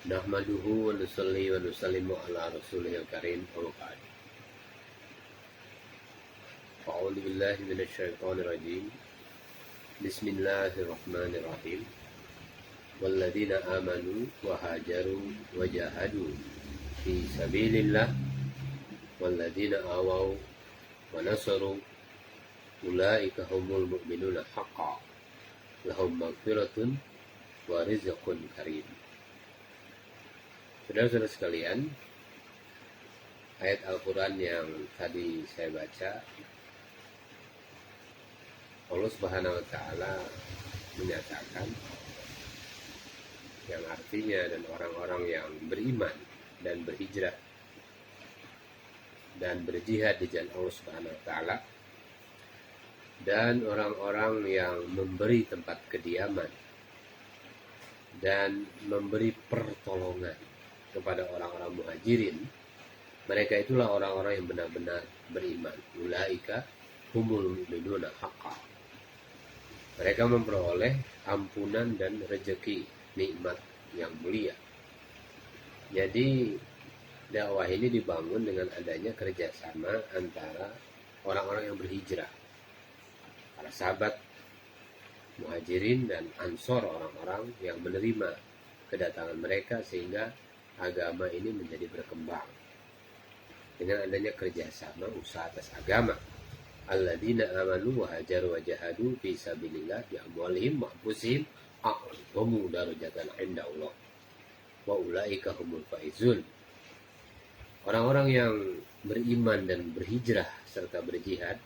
Nahmaduhu wa nusalli wa nusallimu ala rasulihil karim wa ba'd. A'udzu billahi minasy syaithanir rajim. Bismillahirrahmanirrahim. Walladzina amanu wa hajaru wa jahadu fi sabilillah walladzina awaw wa nasaru ulaika humul mu'minuna haqqan lahum maghfiratun wa rizqun karim. Saudara-saudara sekalian, ayat Al-Quran yang tadi saya baca, Allah Subhanahu wa Ta'ala menyatakan yang artinya dan orang-orang yang beriman dan berhijrah dan berjihad di jalan Allah Subhanahu wa Ta'ala, dan orang-orang yang memberi tempat kediaman dan memberi pertolongan kepada orang-orang muhajirin, mereka itulah orang-orang yang benar-benar beriman. Ulaika humul mu'minuna haqqan. Mereka memperoleh ampunan dan rezeki nikmat yang mulia. Jadi dakwah ini dibangun dengan adanya kerjasama antara orang-orang yang berhijrah, para sahabat muhajirin dan ansor, orang-orang yang menerima kedatangan mereka sehingga agama ini menjadi berkembang dengan adanya kerjasama usaha atas agama. Alladzina amanu wa hajaru wa jahadu fi sabilillah bi amwalihim wa anfusihim a'zamu darajatan 'inda Allah wa ulaika humul faizun. Orang-orang yang beriman dan berhijrah serta berjihad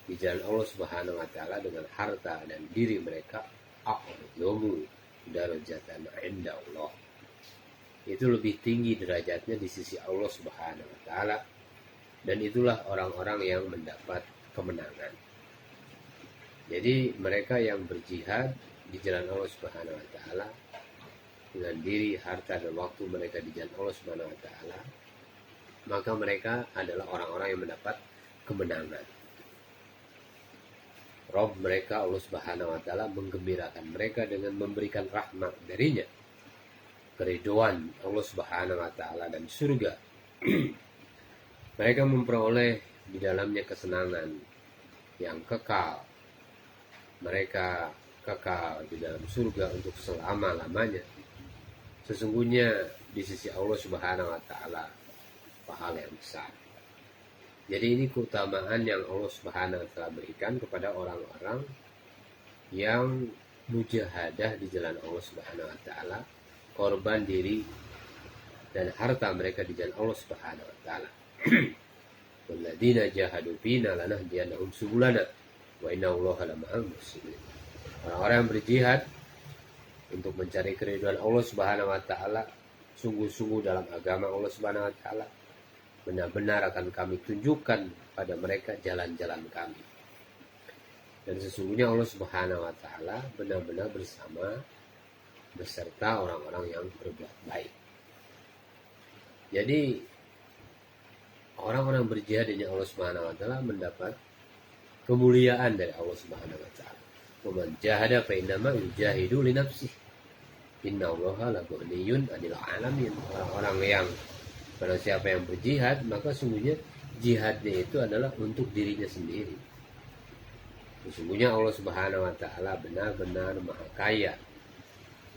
di jalan Allah Subhanahu wa Ta'ala dengan harta dan diri mereka, a'zamu darajatan 'inda Allah, itu lebih tinggi derajatnya di sisi Allah Subhanahu wa Ta'ala, dan itulah orang-orang yang mendapat kemenangan. Jadi mereka yang berjihad di jalan Allah Subhanahu wa Ta'ala dengan diri, harta, dan waktu mereka di jalan Allah Subhanahu wa Ta'ala, maka mereka adalah orang-orang yang mendapat kemenangan. Rob mereka, Allah Subhanahu wa Ta'ala, menggembirakan mereka dengan memberikan rahmat darinya, keridhaan Allah Subhanahu wa Ta'ala, dan surga. Mereka memperoleh di dalamnya kesenangan yang kekal. Mereka kekal di dalam surga untuk selama-lamanya. Sesungguhnya di sisi Allah Subhanahu wa Ta'ala pahala yang besar. Jadi ini keutamaan yang Allah Subhanahu wa Ta'ala berikan kepada orang-orang yang mujahadah di jalan Allah Subhanahu wa Ta'ala, korban diri dan harta mereka di jalan Allah Subhanahu wa Ta'ala. Walladzina jahadu fina lanahdiyannahum subulana wa innallaha lama'al muhsinin. Orang-orang yang berjihad untuk mencari keridhaan Allah Subhanahu wa Ta'ala, sungguh-sungguh dalam agama Allah Subhanahu wa Ta'ala, benar-benar akan kami tunjukkan pada mereka jalan-jalan kami. Dan sesungguhnya Allah Subhanahu wa Ta'ala benar-benar beserta orang-orang yang berbuat baik. Jadi orang-orang berjihad di Allah Subhanahu wa Ta'ala mendapat kemuliaan dari Allah Subhanahu wa Ta'ala. Waman jahada fa innama yujahidu li nafsihi innallaha laghaniyun 'anil 'alamin. Orang-orang yang, pada siapa yang berjihad, maka sungguhnya jihadnya itu adalah untuk dirinya sendiri. Sesungguhnya Allah Subhanahu wa Ta'ala benar-benar maha kaya,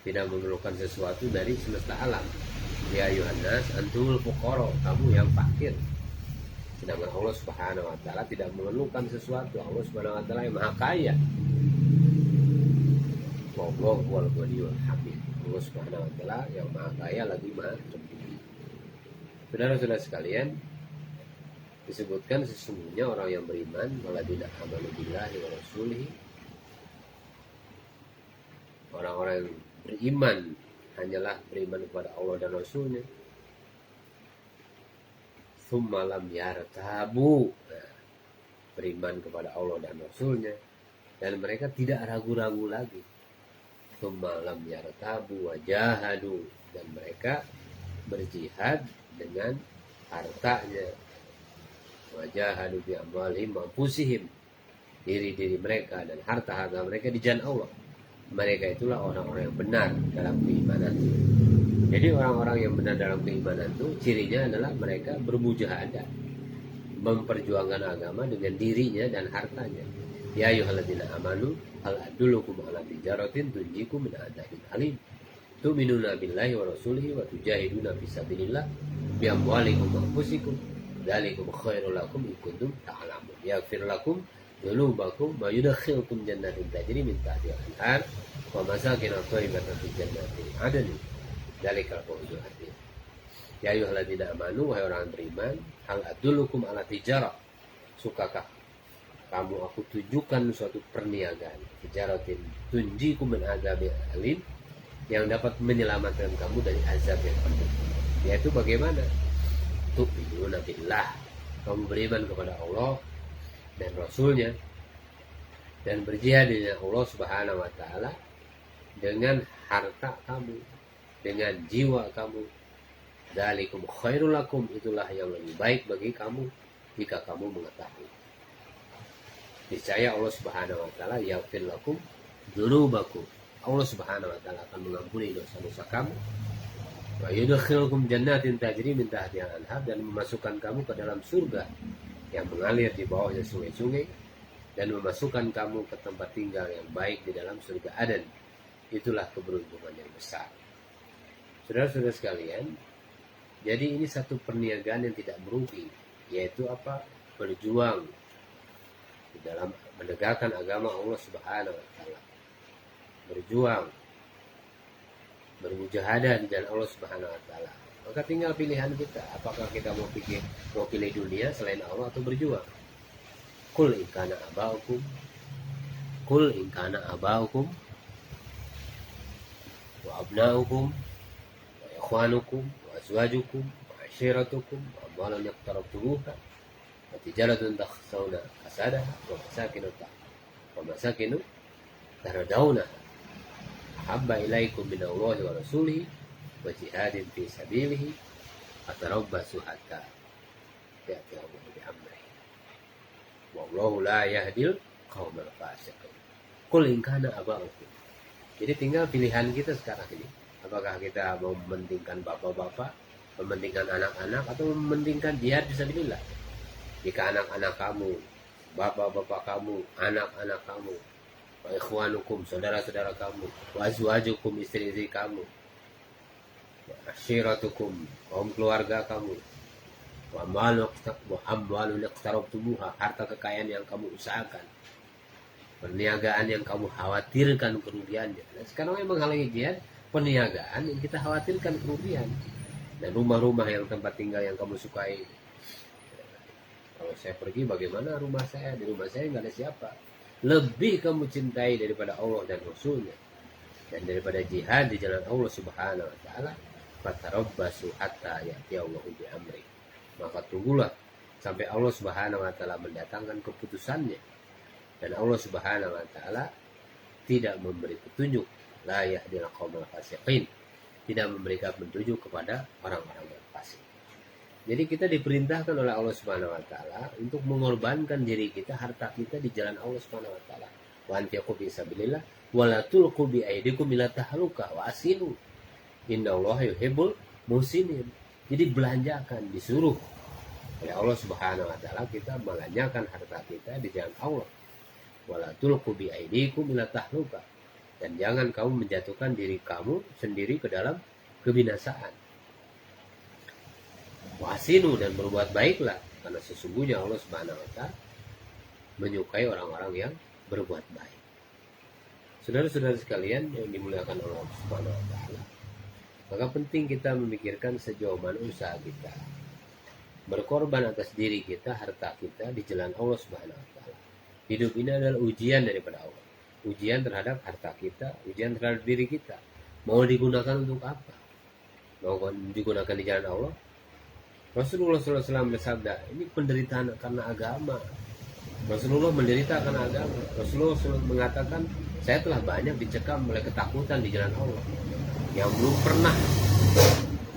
tidak memerlukan sesuatu dari semesta alam. Ya Yohanes, antumul fuqara, kamu yang fakir. Sedangkan Allah Subhanahu wa Ta'ala tidak memerlukan sesuatu. Allah Subhanahu wa Ta'ala yang maha kaya. Wallahu wal ghaniyul hamid. Allah Subhanahu wa Ta'ala yang maha kaya lagi maha terpuji. Saudara-saudara sekalian, disebutkan sesungguhnya orang yang beriman, walladzina amanu billahi wa rasulihi, orang-orang yang beriman hanyalah beriman kepada Allah dan Rasulnya, tsumma lam yartabu, beriman kepada Allah dan Rasulnya dan mereka tidak ragu-ragu lagi, tsumma lam yartabu wa jahadu, dan mereka berjihad dengan hartanya, wa jahadu bi amwalihim wa anfusihim, diri-diri mereka dan harta-harta mereka di jalan Allah. mereka itulah orang-orang yang benar dalam keimanan. Jadi orang-orang yang benar dalam keimanan itu cirinya adalah mereka bermujahadah, memperjuangkan agama dengan dirinya dan hartanya. Ya ayyuhalladzina amanu hal adullukum ala tijaratin tunjikum min adzabin alim. Tu'minuna billahi wa rasulihi wa tujahiduna fi sabilillah bi amwalikum wa anfusikum. Dzalikum khairul lakum in kuntum ta'lamun. Yaghfir lakum dzunubakum wa yudkhilkum jannatin tajri min tahtiha al-anhar wa masakin thayyibatan fi jannatin adn. Dzalikal fawzul adzim. Ya ayyuhalladzina amanu, wahai orang beriman, hal adullukum ala tijarah. Sukakah kamu aku tunjukkan suatu perniagaan, tijaratin tunjikum min adzabil alim, yang dapat menyelamatkan kamu dari azab yang pedih. Yaitu bagaimana? Tu'minuna billah, kamu beriman kepada Allah dan Rasulnya, dan berjihad dengan Allah Subhanahu wa Ta'ala dengan harta kamu, dengan jiwa kamu. Dzalikum khairul lakum, itulah yang lebih baik bagi kamu jika kamu mengetahui. Niscaya Allah Subhanahu wa Ta'ala yaghfir lakum dzunubakum, Allah Subhanahu wa Ta'ala akan mengampuni dosa-dosa kamu. Wa yudkhilkum jannatin tajri min tahtiha al-anhar, dan memasukkan kamu ke dalam surga yang mengalir di bawahnya sungai-sungai, dan memasukkan kamu ke tempat tinggal yang baik di dalam surga Aden. Itulah keberuntungan yang besar. Saudara-saudara sekalian, jadi ini satu perniagaan yang tidak merugi, yaitu apa? Berjuang di dalam menegakkan agama Allah Subhanahu wa Ta'ala. Berjuang, bermujahadah di jalan Allah Subhanahu wa Ta'ala. Maka tinggal pilihan kita, apakah kita mau pilih dunia selain Allah atau berjuang. Qul in kana abaukum wa abnaukum wa ikhwanukum wa azwajukum wa ashiratukum wa amwalun yaqtarabtumuha wa tijaratun takhshawna kasadaha wa masakinu taradawnaha habba ilaikum minallahi wa rasulihi wa jihadin fi sabilihi atarabbasu hatta ya'ti Allahu bi amrihi wallahu la yahdil qaumal fasiqin. Qul in kana abaukum. Jadi tinggal pilihan kita sekarang ini. Apakah kita mau mementingkan bapak-bapak, mementingkan anak-anak, atau mementingkan jihad fisabilillah? Jika anak-anak kamu, bapak-bapak kamu, anak-anak kamu, wa ikhwanukum, saudara-saudara kamu, wa azwajukum, istri-istri kamu, wa ashiratukum, kaum keluarga kamu, wa amwalun iqtarabtumuha, harta kekayaan yang kamu usahakan, perniagaan yang kamu khawatirkan kerugiannya. Nah, sekarang yang menghalangi jihad, perniagaan yang kita khawatirkan kerugian, dan rumah-rumah yang tempat tinggal yang kamu sukai. Kalau saya pergi, bagaimana rumah saya? Di rumah saya nggak ada siapa. Lebih kamu cintai daripada Allah dan Rasulnya, dan daripada jihad di jalan Allah Subhanahu wa Ta'ala. Fatarabbasu hatta ya'ti Allahu bi amri. Maka tunggulah sampai Allah Subhanahu wa Ta'ala mendatangkan keputusannya. Dan Allah Subhanahu wa Ta'ala tidak memberi petunjuk, la yahdil qaumal fasiqin, tidak memberikan petunjuk kepada orang-orang yang fasik. Jadi kita diperintahkan oleh Allah Subhanahu wa Ta'ala untuk mengorbankan diri kita, harta kita di jalan Allah Subhanahu wa Ta'ala. Wa anfiqu fi sabilillah wa la tulqu bi aydikum ila tahluka wa asinu innallaha yuhibbul muhsinin. Jadi belanjakan, disuruh oleh Allah Subhanahu wa Ta'ala kita melanjakan harta kita di jalan Allah. Wala tulqu bi aydikum ila tahluka, dan jangan kamu menjatuhkan diri kamu sendiri ke dalam kebinasaan. Wasinu, dan berbuat baiklah, karena sesungguhnya Allah Subhanahu wa Ta'ala menyukai orang-orang yang berbuat baik. Saudara-saudara sekalian yang dimuliakan oleh Allah Subhanahu wa Ta'ala, maka penting kita memikirkan sejauh mana usaha kita berkorban atas diri kita, harta kita di jalan Allah Subhanahu wa Ta'ala. Hidup ini adalah ujian daripada Allah. Ujian terhadap harta kita, ujian terhadap diri kita. Mau digunakan untuk apa? Mau digunakan di jalan Allah? Rasulullah SAW bersabda, ini penderitaan karena agama. Rasulullah menderita karena agama. Rasulullah SAW mengatakan, saya telah banyak dicekam oleh ketakutan di jalan Allah. Yang belum pernah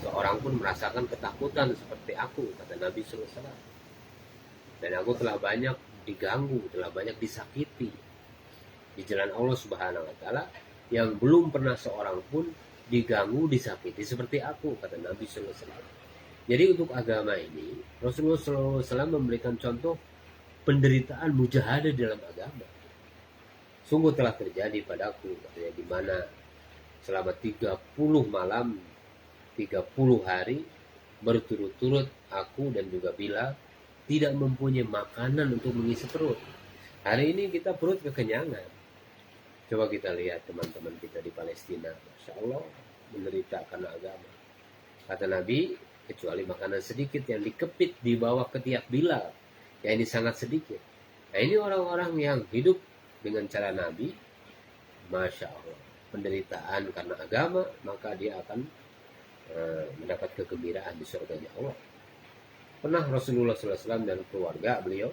seorang pun merasakan ketakutan seperti aku, kata Nabi SAW. Dan aku telah banyak diganggu, telah banyak disakiti di jalan Allah Subhanahu wa Ta'ala, yang belum pernah seorang pun diganggu, disakiti seperti aku, kata Nabi Sallallahu Alaihi Wasallam. Jadi untuk agama ini Rasulullah Sallallahu Alaihi Wasallam memberikan contoh penderitaan mujahadah dalam agama. Sungguh telah terjadi padaku, katanya, di mana selama 30 malam 30 hari berturut-turut aku dan juga Bilal tidak mempunyai makanan untuk mengisi perut. Hari ini kita perut kekenyangan. Coba kita lihat teman-teman kita di Palestina, Masya Allah, menderita karena agama. Kata Nabi, kecuali makanan sedikit yang dikepit di bawah ketiak Bilal, ya ini sangat sedikit. Nah ini orang-orang yang hidup dengan cara Nabi, Masya Allah, penderitaan karena agama, maka dia akan mendapat kegembiraan di surganya Allah. Pernah Rasulullah SAW dan keluarga beliau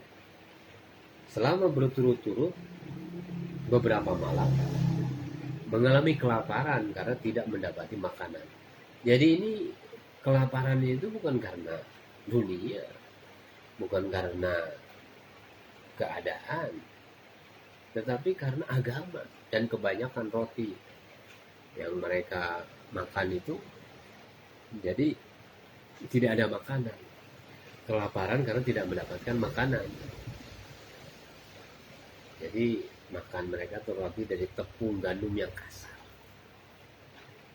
selama berturut-turut beberapa malam mengalami kelaparan karena tidak mendapati makanan. Jadi ini kelaparannya itu bukan karena dunia, bukan karena keadaan, tetapi karena agama dan kebanyakan roti yang mereka makan itu. Jadi tidak ada makanan, kelaparan karena tidak mendapatkan makanan. Jadi makan mereka itu roti dari tepung gandum yang kasar.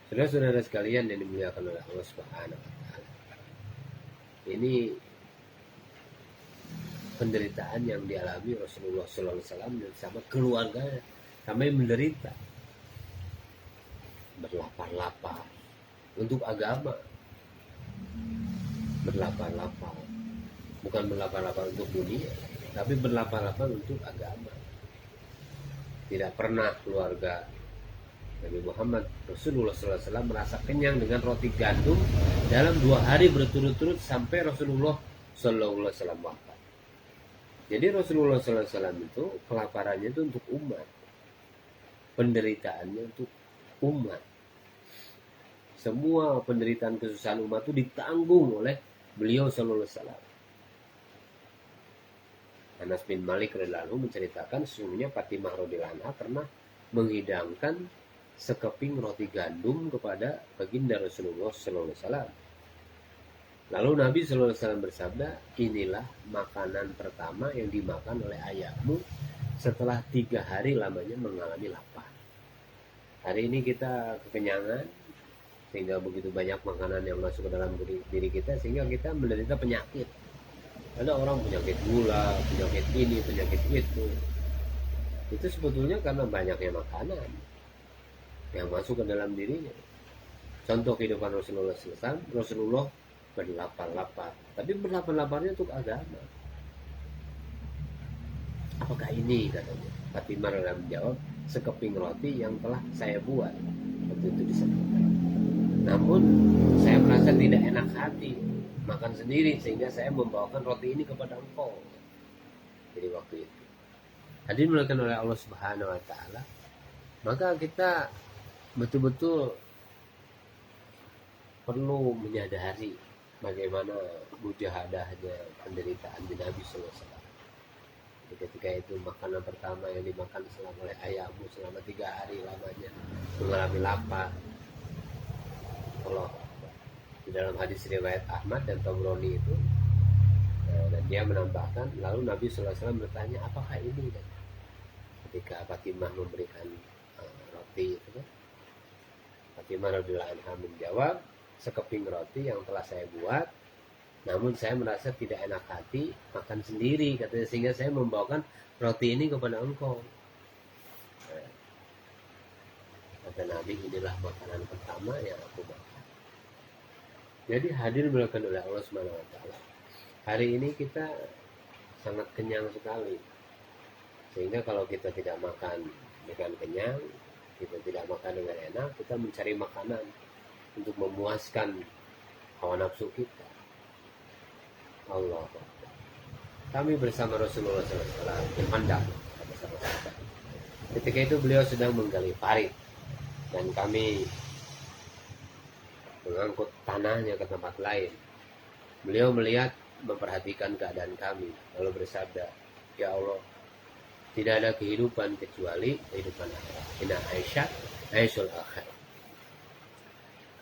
Saudara-saudara sekalian yang dimuliakan oleh Allah Subhanahu wa taala. Ini penderitaan yang dialami Rasulullah sallallahu alaihi wasallam bersama keluarganya, sampai menderita. Berlapar-lapar untuk agama. Berlapar-lapar. Bukan berlapar-lapar untuk dunia, tapi berlapar-lapar untuk agama. Tidak pernah keluarga Nabi Muhammad Rasulullah SAW merasa kenyang dengan roti gandum dalam 2 hari berturut-turut sampai Rasulullah SAW wafat. Jadi Rasulullah SAW itu kelaparannya itu untuk umat, penderitaannya untuk umat. Semua penderitaan kesusahan umat itu ditanggung oleh beliau Sallallahu Alaihi Wasallam. Anas bin Malik radhiyallahu anhu menceritakan sesungguhnya Fatimah radhiyallahu anha pernah menghidangkan sekeping roti gandum kepada baginda Rasulullah sallallahu alaihi wasallam. Lalu Nabi sallallahu alaihi wasallam bersabda, "Inilah makanan pertama yang dimakan oleh ayahmu setelah 3 hari lamanya mengalami lapar." Hari ini kita kekenyangan sehingga begitu banyak makanan yang masuk ke dalam diri kita sehingga kita menderita penyakit. Ada orang penyakit gula, penyakit ini, penyakit itu. Itu sebetulnya karena banyaknya makanan yang masuk ke dalam dirinya. Contoh kehidupan Rasulullah SAW, Rasulullah berlapar-lapar. Tapi berlapar-laparnya untuk agama. Apakah ini, katanya? Fatimah menjawab, sekeping roti yang telah saya buat. Waktu itu disebutkan. Namun saya merasa tidak enak hati makan sendiri sehingga saya membawakan roti ini kepada engkau. Jadi waktu itu hadirin dimuliakan oleh Allah Subhanahu wa taala, maka kita betul-betul perlu menyadari bagaimana mujahadahnya penderitaan di Nabi sallallahu alaihi wasallam. Ketika itu makanan pertama yang dimakan oleh ayahmu selama 3 hari lamanya mengalami lapar. Allah di dalam hadis riwayat Ahmad dan Tabrani itu, dan dia menambahkan, lalu Nabi sallallahu alaihi wasallam bertanya, apakah ini? Dan ketika Fatimah memberikan roti itu, Fatimah radhiyallahu anha menjawab, sekeping roti yang telah saya buat, namun saya merasa tidak enak hati makan sendiri, katanya, sehingga saya membawakan roti ini kepada engkau. Kata Nabi, inilah makanan pertama yang aku makan. Jadi hadir dimuliakan oleh Allah Subhanahu wa taala. Hari ini kita sangat kenyang sekali. Sehingga kalau kita tidak makan dengan kenyang, kita tidak makan dengan enak, kita mencari makanan untuk memuaskan hawa nafsu kita. Allah. Kami bersama Rasulullah SAW berpandang bersama sahabat. Ketika itu beliau sedang menggali parit dan kami mengangkut tanahnya ke tempat lain. Beliau melihat, memperhatikan keadaan kami, lalu bersabda, "Ya Allah, tidak ada kehidupan kecuali kehidupan akhirat. Inna Aisyah aisyul akhir.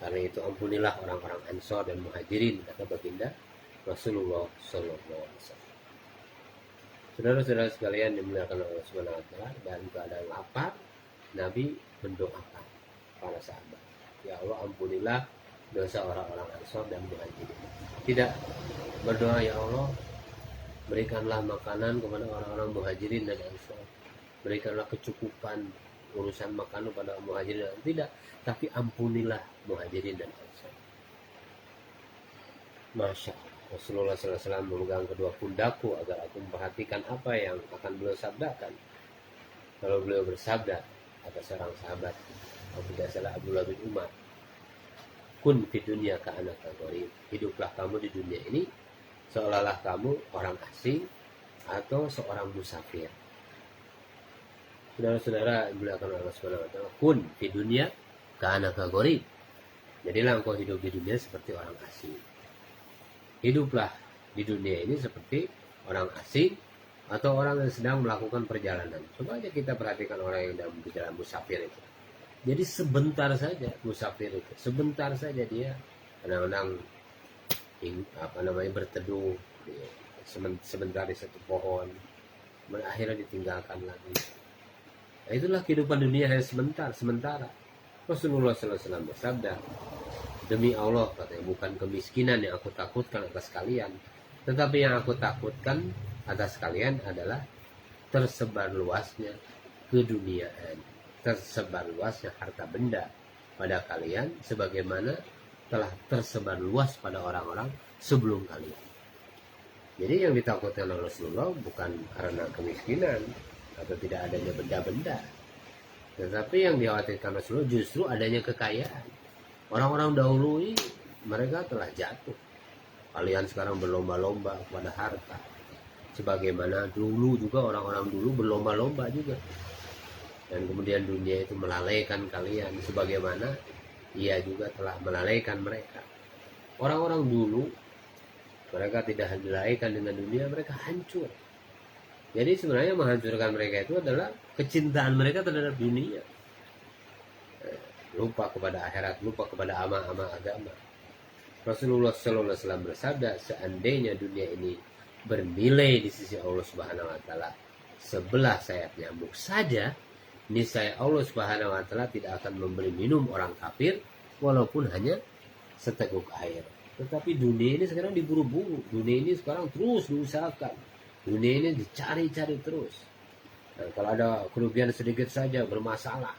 Karena itu ampunilah orang-orang Ansor dan Muhajirin, kata baginda Rasulullah Sallallahu Alaihi Wasallam. Saudara-saudara sekalian dimuliakan Allah Subhanahu Wa Taala, dan keadaan lapar, Nabi mendoakan para sahabat, ya Allah ampunilah dosa orang-orang Ansor dan Muhajirin. Tidak berdoa, ya Allah berikanlah makanan kepada orang-orang Muhajirin dan Ansor, berikanlah kecukupan urusan makanan pada Muhajirin. Tidak, tapi ampunilah Muhajirin dan Ansor. Masya Allah, Rasulullah SAW memegang kedua pundakku agar aku memperhatikan apa yang akan beliau sabdakan. Kalau beliau bersabda, kata seorang sahabat, kalau tidak salah Abdullah bin Umar, kun fi dunya ka'annaka gharib. Hiduplah kamu di dunia ini seolah-olah kamu orang asing atau seorang musafir. Saudara-saudara dimuliakan Allah Subhanahu wa taala, kun fi dunya ka'annaka gharib. Jadilah engkau hidup di dunia seperti orang asing. Hiduplah di dunia ini seperti orang asing atau orang yang sedang melakukan perjalanan. Coba aja kita perhatikan orang yang dalam perjalanan musafir itu. Jadi sebentar saja musafir itu, sebentar saja dia kadang-kadang berteduh sebentar di satu pohon, akhirnya ditinggalkan lagi. Nah, itulah kehidupan dunia yang sementara. Rasulullah SAW bersabda, demi Allah, katanya, bukan kemiskinan yang aku takutkan atas kalian, tetapi yang aku takutkan atas kalian adalah tersebar luasnya keduniaan, tersebar luasnya harta benda pada kalian, sebagaimana telah tersebar luas pada orang-orang sebelum kalian. Jadi yang ditakutkan oleh Rasulullah bukan karena kemiskinan atau tidak adanya benda-benda, tetapi yang dikhawatirkan Rasulullah justru adanya kekayaan. Orang-orang dahulu ini mereka telah jatuh. Kalian sekarang berlomba-lomba kepada harta, sebagaimana dulu juga orang-orang dulu berlomba-lomba juga. Dan kemudian dunia itu melalaikan kalian, sebagaimana ia juga telah melalaikan mereka. Orang-orang dulu mereka tidak dilalaikan dengan dunia, mereka hancur. Jadi sebenarnya menghancurkan mereka itu adalah kecintaan mereka terhadap dunia. Lupa kepada akhirat, lupa kepada amal-amal agama. Rasulullah SAW bersabda, seandainya dunia ini bernilai di sisi Allah Subhanahu Wa Taala sebelah sayap nyamuk saja, niscaya Allah Subhanahu Wa Taala tidak akan memberi minum orang kafir walaupun hanya seteguk air. Tetapi dunia ini sekarang diburu-buru, dunia ini sekarang terus diusahakan, dunia ini dicari-cari terus. Nah, kalau ada kerugian sedikit saja bermasalah,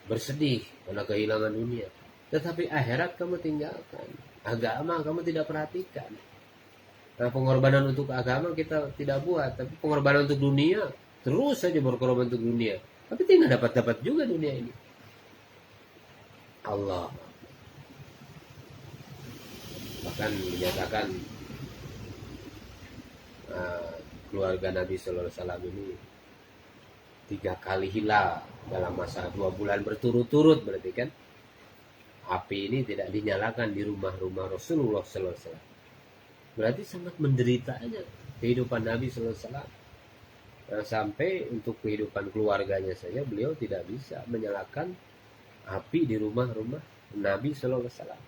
bersedih karena kehilangan dunia. Tetapi akhirat kamu tinggalkan, agama kamu tidak perhatikan. Nah, pengorbanan untuk agama kita tidak buat, tapi pengorbanan untuk dunia terus saja berkorban untuk dunia, tapi tidak dapat juga dunia ini. Allah bahkan menyatakan keluarga Nabi Sallallahu Alaihi Wasallam ini 3 kali hilal dalam masa 2 bulan berturut-turut, berarti kan api ini tidak dinyalakan di rumah-rumah Rasulullah Sallallahu Alaihi Wasallam. Berarti sangat menderita aja kehidupan Nabi Sallallahu Alaihi Wasallam. Sampai untuk kehidupan keluarganya saja beliau tidak bisa menyalakan api di rumah-rumah Nabi Sallallahu Alaihi Wasallam.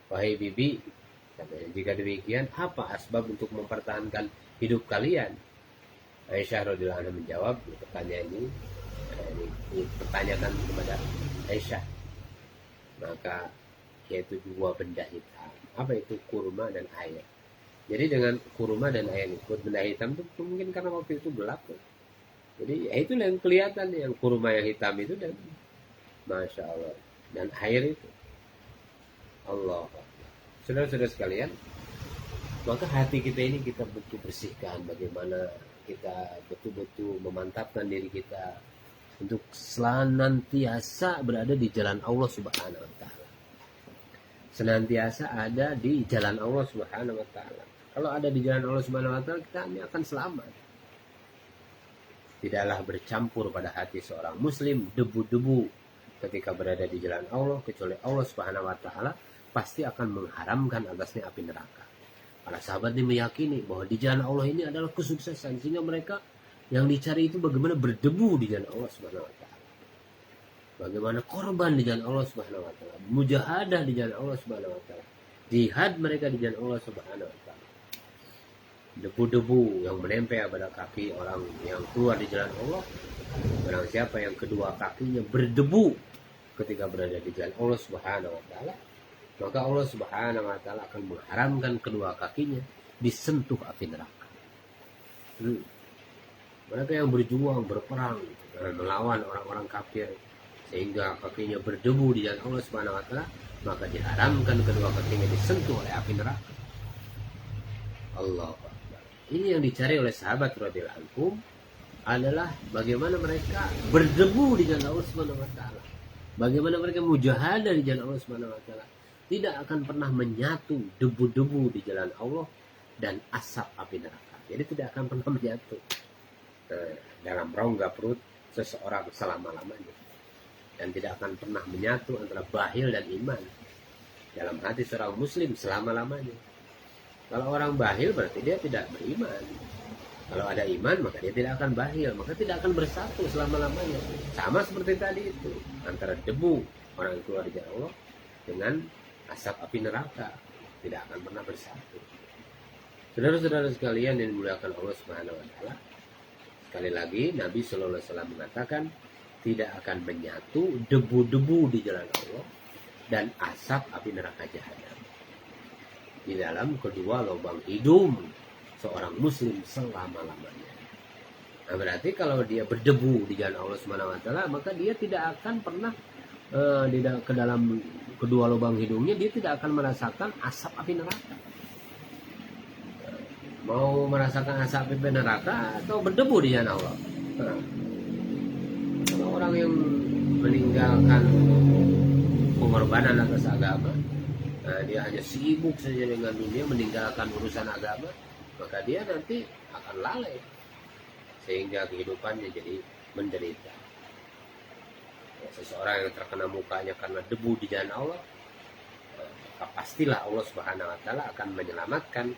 Wahai bibi, katanya, jika demikian apa asbab untuk mempertahankan hidup kalian? Aisyah radhiyallahu anha menjawab pertanyaan ini dipertanyakan kepada Aisyah, maka yaitu 2 benda hitam. Apa itu? Kurma dan air. Jadi dengan kurma dan air ikut, benda hitam itu mungkin karena waktu itu gelap. Jadi ya itu yang kelihatan, yang kurma yang hitam itu, dan Masya Allah, dan air itu. Allah. Saudara-saudara sekalian, maka hati kita ini kita betul bersihkan, bagaimana kita betul-betul memantapkan diri kita untuk senantiasa berada di jalan Allah Subhanahu Wa Taala, senantiasa ada di jalan Allah Subhanahu Wa Taala. Kalau ada di jalan Allah Subhanahu Wa Taala, kita ini akan selamat. Tidaklah bercampur pada hati seorang muslim debu-debu ketika berada di jalan Allah, kecuali Allah Subhanahu Wa Taala pasti akan mengharamkan atasnya api neraka. Para sahabat ini meyakini bahwa di jalan Allah ini adalah kesuksesan, sehingga mereka yang dicari itu bagaimana berdebu di jalan Allah Subhanahu Wa Taala. bagaimana korban di jalan Allah Subhanahu wa taala, mujahadah di jalan Allah Subhanahu wa taala, jihad mereka di jalan Allah Subhanahu wa taala. Debu-debu yang menempel pada kaki orang yang keluar di jalan Allah, barang siapa yang kedua kakinya berdebu ketika berada di jalan Allah Subhanahu wa taala, maka Allah Subhanahu wa taala akan mengharamkan kedua kakinya disentuh api neraka. Mereka yang berjuang, berperang melawan orang-orang kafir sehingga kakinya berdebu di jalan Allah Subhanahu wa taala, maka diharamkan kedua kakinya disentuh oleh api neraka. Allah. Ini yang dicari oleh sahabat radhiyallahu anhum adalah bagaimana mereka berdebu di jalan Allah Subhanahu wa taala. Bagaimana mereka mujahadah di jalan Allah Subhanahu wa taala. Tidak akan pernah menyatu debu-debu di jalan Allah dan asap api neraka. Jadi tidak akan pernah menyatu dalam rongga perut seseorang selama-lamanya. Dan tidak akan pernah menyatu antara bakhil dan iman dalam hati seorang muslim selama-lamanya. Kalau orang bakhil berarti dia tidak beriman. Kalau ada iman maka dia tidak akan bakhil, maka tidak akan bersatu selama-lamanya. Sama seperti tadi itu, antara debu orang yang keluar dari Allah dengan asap api neraka, tidak akan pernah bersatu. Saudara-saudara sekalian yang dimuliakan Allah Subhanahu wa taala, sekali lagi Nabi sallallahu alaihi wasallam mengatakan tidak akan menyatu debu-debu di jalan Allah dan asap api neraka jahanam di dalam kedua lubang hidung seorang muslim selama-lamanya. Nah, berarti kalau dia berdebu di jalan Allah Subhanahu wa taala, maka dia tidak akan pernah ke dalam kedua lubang hidungnya, dia tidak akan merasakan asap api neraka. Mau merasakan asap api neraka atau berdebu di jalan Allah? Nah, kalau orang yang meninggalkan pengorbanan atas agama, dia hanya sibuk saja dengan dunia, meninggalkan urusan agama, maka dia nanti akan lalai sehingga kehidupannya jadi menderita. Seseorang yang terkena mukanya karena debu di jalan Allah, maka pastilah Allah Subhanahu wa taala akan menyelamatkan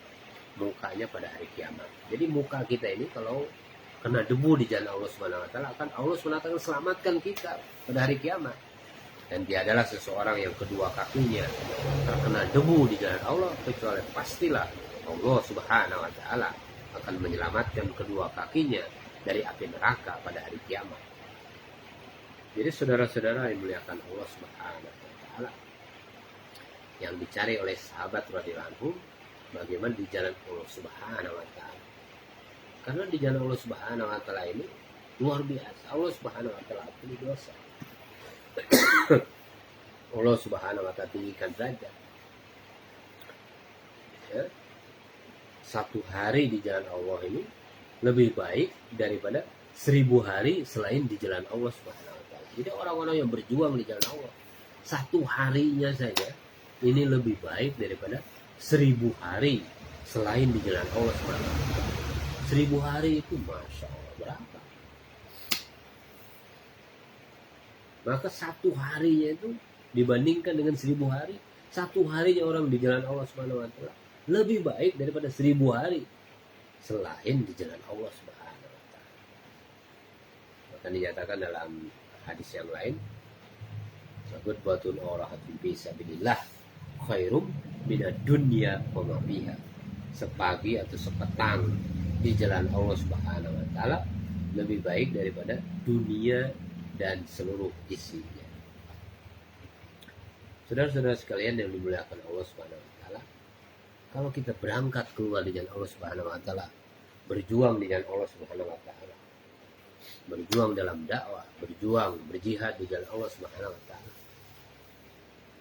mukanya pada hari kiamat. Jadi muka kita ini kalau kena debu di jalan Allah Subhanahu wa taala, akan Allah Subhanahu wa taala selamatkan kita pada hari kiamat. Dan dia adalah seseorang yang kedua kakinya terkena debu di jalan Allah, kecuali pastilah Allah Subhanahu wa taala akan menyelamatkan kedua kakinya dari api neraka pada hari kiamat. Jadi saudara-saudara yang dimuliakan Allah Subhanahu wa taala, yang dicari oleh sahabat radhiyallahu anhum bagaimana di jalan Allah Subhanahu wa taala. Karena di jalan Allah Subhanahu wa taala ini luar biasa. Allah Subhanahu wa taala ampuni dosa. Allah Subhanahu wa taala tinggikan derajat. Ya. Satu hari di jalan Allah ini lebih baik daripada 1000 hari selain di jalan Allah Subhanahu wa taala. Jadi orang-orang yang berjuang di jalan Allah, satu harinya saja ini lebih baik daripada 1000 hari selain di jalan Allah Subhanahu wa taala. 1000 hari itu masya Allah berapa? Maka satu harinya itu dibandingkan dengan 1000 hari, satu harinya orang di jalan Allah Subhanahu wa taala lebih baik daripada 1000 hari selain di jalan Allah Subhanahu wa taala. Maka dinyatakan dalam hadis yang lain, "Ghadbatul orahatun fi sabilillah khairum minad dunya wa ma fiha." Sepagi atau sepetang di jalan Allah Subhanahu wa taala lebih baik daripada dunia dan seluruh isinya. Saudara-saudara sekalian yang dimuliakan Allah Subhanahu wa taala, kalau kita berangkat keluar di jalan Allah Subhanahu wa taala, berjuang di jalan Allah Subhanahu wa taala, berjuang dalam dakwah, berjuang berjihad di jalan Allah Subhanahu wa taala.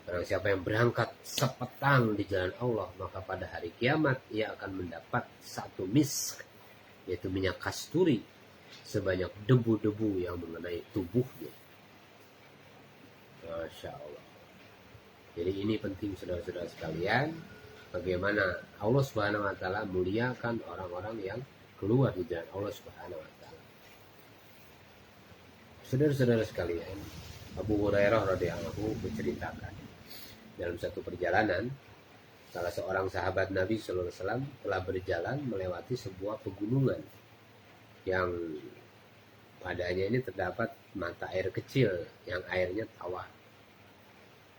Barang siapa yang berangkat sepetang di jalan Allah, maka pada hari kiamat ia akan mendapat satu misk, yaitu minyak kasturi sebanyak debu-debu yang mengenai tubuhnya. Masya Allah. Jadi ini penting saudara-saudara sekalian, bagaimana Allah Subhanahu wa taala muliakan orang-orang yang keluar di jalan Allah Subhanahu wa taala. Saudara-saudara sekalian, Abu Hurairah radhiyallahu anhu menceritakan dalam satu perjalanan, salah seorang sahabat Nabi sallallahu alaihi wasallam telah berjalan melewati sebuah pegunungan yang padanya ini terdapat mata air kecil yang airnya tawar,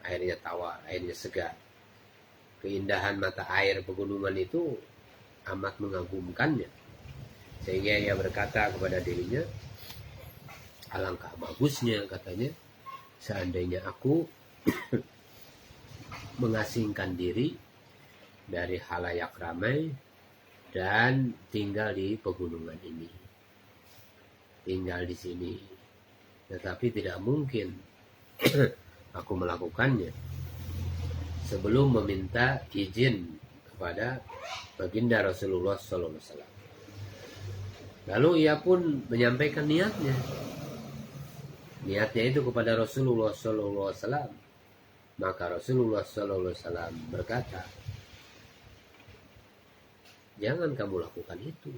airnya segar. Keindahan mata air pegunungan itu amat mengagumkannya, sehingga ia berkata kepada dirinya, alangkah bagusnya, katanya, seandainya aku mengasingkan diri dari halayak ramai dan tinggal di pegunungan ini, tinggal di sini. Tetapi tidak mungkin aku melakukannya sebelum meminta izin kepada baginda Rasulullah SAW. Lalu ia pun menyampaikan niatnya itu kepada Rasulullah SAW. Maka Rasulullah SAW berkata, jangan kamu lakukan itu,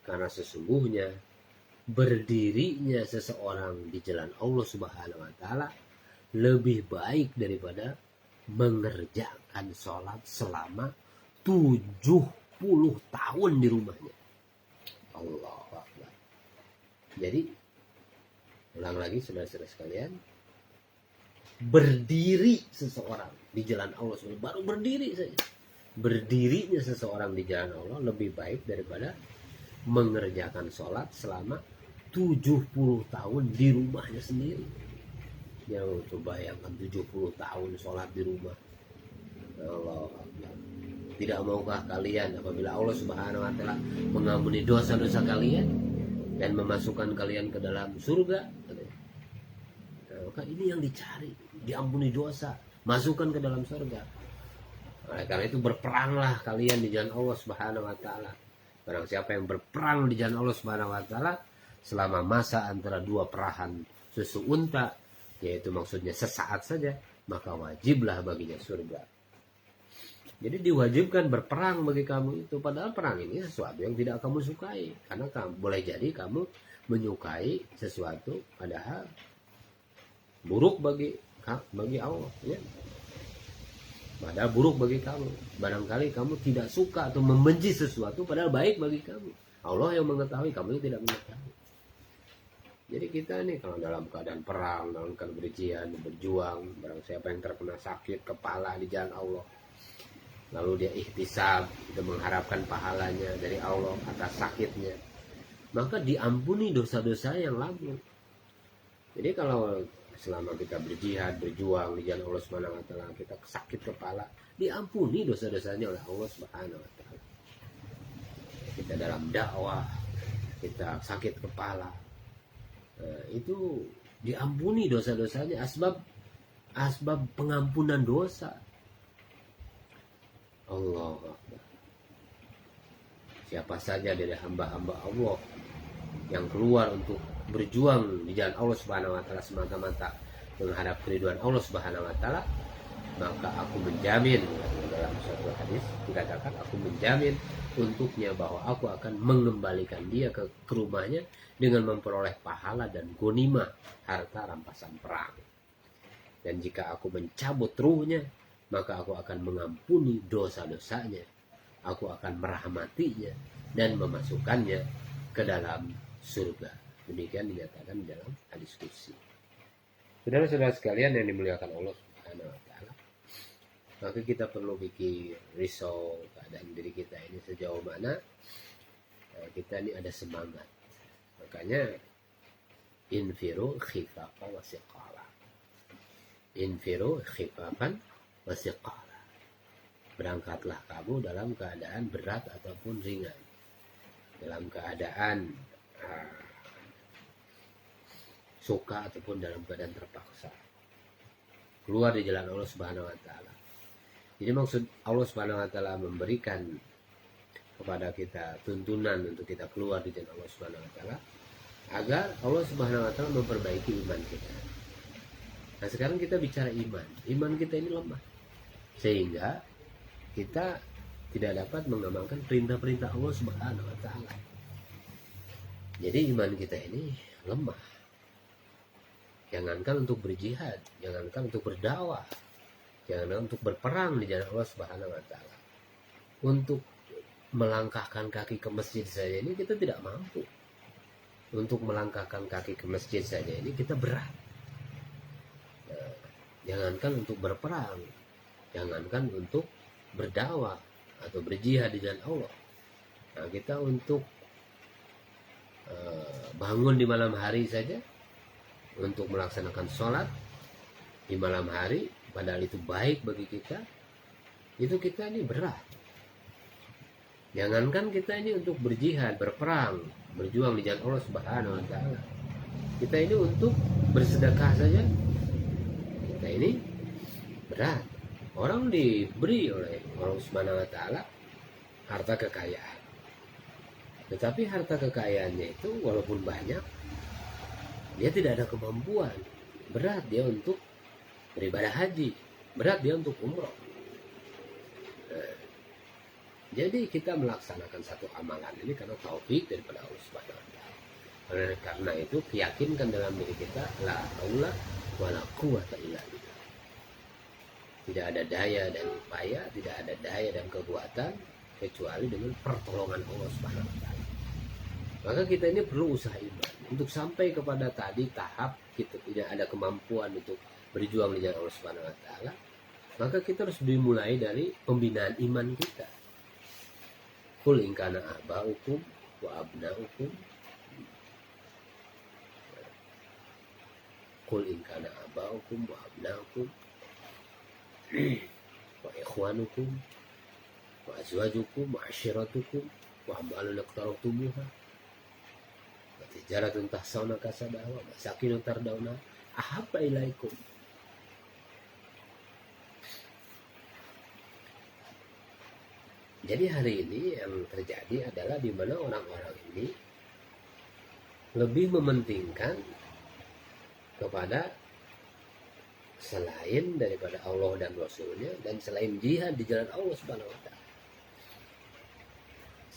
karena sesungguhnya berdirinya seseorang di jalan Allah Subhanahu wa Ta'ala lebih baik daripada mengerjakan sholat selama 70 tahun di rumahnya. Allahu Akbar. Jadi, ulang lagi saudara-saudara sekalian, berdiri seseorang di jalan Allah, baru berdiri saja, berdirinya seseorang di jalan Allah lebih baik daripada mengerjakan sholat selama 70 tahun di rumahnya sendiri. Ya, coba bayangkan 70 tahun sholat di rumah. Allah Akbar. Tidak maukah kalian apabila Allah Subhanahu wa Ta'ala mengampuni dosa-dosa kalian dan memasukkan kalian ke dalam surga? Nah, maka ini yang dicari, diampuni dosa, masukkan ke dalam surga. Oleh karena itu berperanglah kalian di jalan Allah Subhanahu wa Ta'ala. Barang siapa yang berperang di jalan Allah Subhanahu wa Ta'ala selama masa antara dua perahan susu unta, yaitu maksudnya sesaat saja, maka wajiblah baginya surga. Jadi diwajibkan berperang bagi kamu itu, padahal perang ini sesuatu yang tidak kamu sukai, karena kamu boleh jadi kamu menyukai sesuatu padahal buruk bagi Allah, ya. Padahal buruk bagi kamu. Barangkali kamu tidak suka atau membenci sesuatu padahal baik bagi kamu. Allah yang mengetahui, kamu yang tidak mengetahui. Jadi kita nih kalau dalam keadaan perang, dalam keadaan berjuang, barang siapa yang terkena sakit kepala di jalan Allah, lalu dia ihtisab, dia mengharapkan pahalanya dari Allah atas sakitnya, maka diampuni dosa-dosa yang lalu. Jadi kalau selama kita berjihad, berjuang di jalan Allah Subhanahu wa Ta'ala, kita sakit kepala, diampuni dosa-dosanya oleh Allah Subhanahu wa Ta'ala. Kita dalam dakwah, kita sakit kepala, itu diampuni dosa-dosanya, asbab pengampunan dosa. Allah Akbar. Siapa saja dari hamba-hamba Allah yang keluar untuk berjuang di jalan Allah Subhanahu wa Ta'ala semata-mata mengharap keriduan Allah Subhanahu wa Ta'ala, maka aku menjamin, dalam suatu hadis dikatakan, aku menjamin untuknya bahwa aku akan mengembalikan dia ke rumahnya dengan memperoleh pahala dan ghanimah, harta rampasan perang. Dan jika aku mencabut ruhnya, maka aku akan mengampuni dosa-dosanya, aku akan merahmatinya dan memasukkannya ke dalam surga. Demikian dinyatakan dalam hadis qudsi. Saudara-saudara sekalian yang dimuliakan Allah Subhanahu wa Ta'ala, maka kita perlu bikin risau keadaan diri kita ini sejauh mana kita ini ada semangat. Makanya infiru khifafan wa siqala. Infiru khifafan wa siqala. Berangkatlah kamu dalam keadaan berat ataupun ringan, dalam keadaan suka ataupun dalam keadaan terpaksa, keluar di jalan Allah Subhanahu wa Ta'ala. Jadi maksud Allah Subhanahu wa Ta'ala memberikan kepada kita tuntunan untuk kita keluar di jalan Allah Subhanahu wa Ta'ala agar Allah Subhanahu wa Ta'ala memperbaiki iman kita. Nah, sekarang kita bicara iman kita ini lemah, sehingga kita tidak dapat mengamalkan perintah-perintah Allah Subhanahu wa Ta'ala. Jadi iman kita ini lemah. Jangankan untuk berjihad, jangankan untuk berdakwah, jangankan untuk berperang di jalan Allah Subhanahu wa Ta'ala. Untuk melangkahkan kaki ke masjid saja ini kita tidak mampu. untuk melangkahkan kaki ke masjid saja ini kita berat. Nah, jangankan untuk berperang, jangankan untuk berdakwah atau berjihad di jalan Allah. Nah, kita untuk bangun di malam hari saja untuk melaksanakan sholat di malam hari, padahal itu baik bagi kita, itu kita ini berat. Jangankan kita ini untuk berjihad, berperang, berjuang di jalan Allah Subhanahu wa taala. Kita ini untuk bersedekah saja, kita ini berat. Orang diberi oleh Allah Subhanahu wa taala harta kekayaan. Tetapi harta kekayaannya itu walaupun banyak, dia tidak ada kemampuan. Berat dia untuk beribadah haji, berat dia untuk umroh. Nah, jadi kita melaksanakan satu amalan ini karena taufik daripada Allah Subhanahu wa taala. Karena itu yakinkan dalam diri kita la haula wala quwata illa billah. Tidak ada daya dan upaya, tidak ada daya dan kekuatan kecuali dengan pertolongan Allah Subhanahu wa taala. Maka kita ini perlu usaha iman untuk sampai kepada tadi tahap kita tidak ada kemampuan untuk berjuang di jalan Allah Subhanahu wa taala. Maka kita harus dimulai dari pembinaan iman kita. Qul in kana aba'ukum wa abna'ukum. Qul in kana aba'ukum wa abna'ukum wa ikhwanukum wa azwajukum wa ashiratukum wa amwalun iqtaraftumuha wa tijaratun tahsawna kasadaha wa masakinun tardawna ahabba ilaikum. Jadi hari ini yang terjadi adalah di mana orang-orang ini lebih mementingkan kepada selain daripada Allah dan Rasulnya dan selain jihad di jalan Allah Subhanahu wa taala.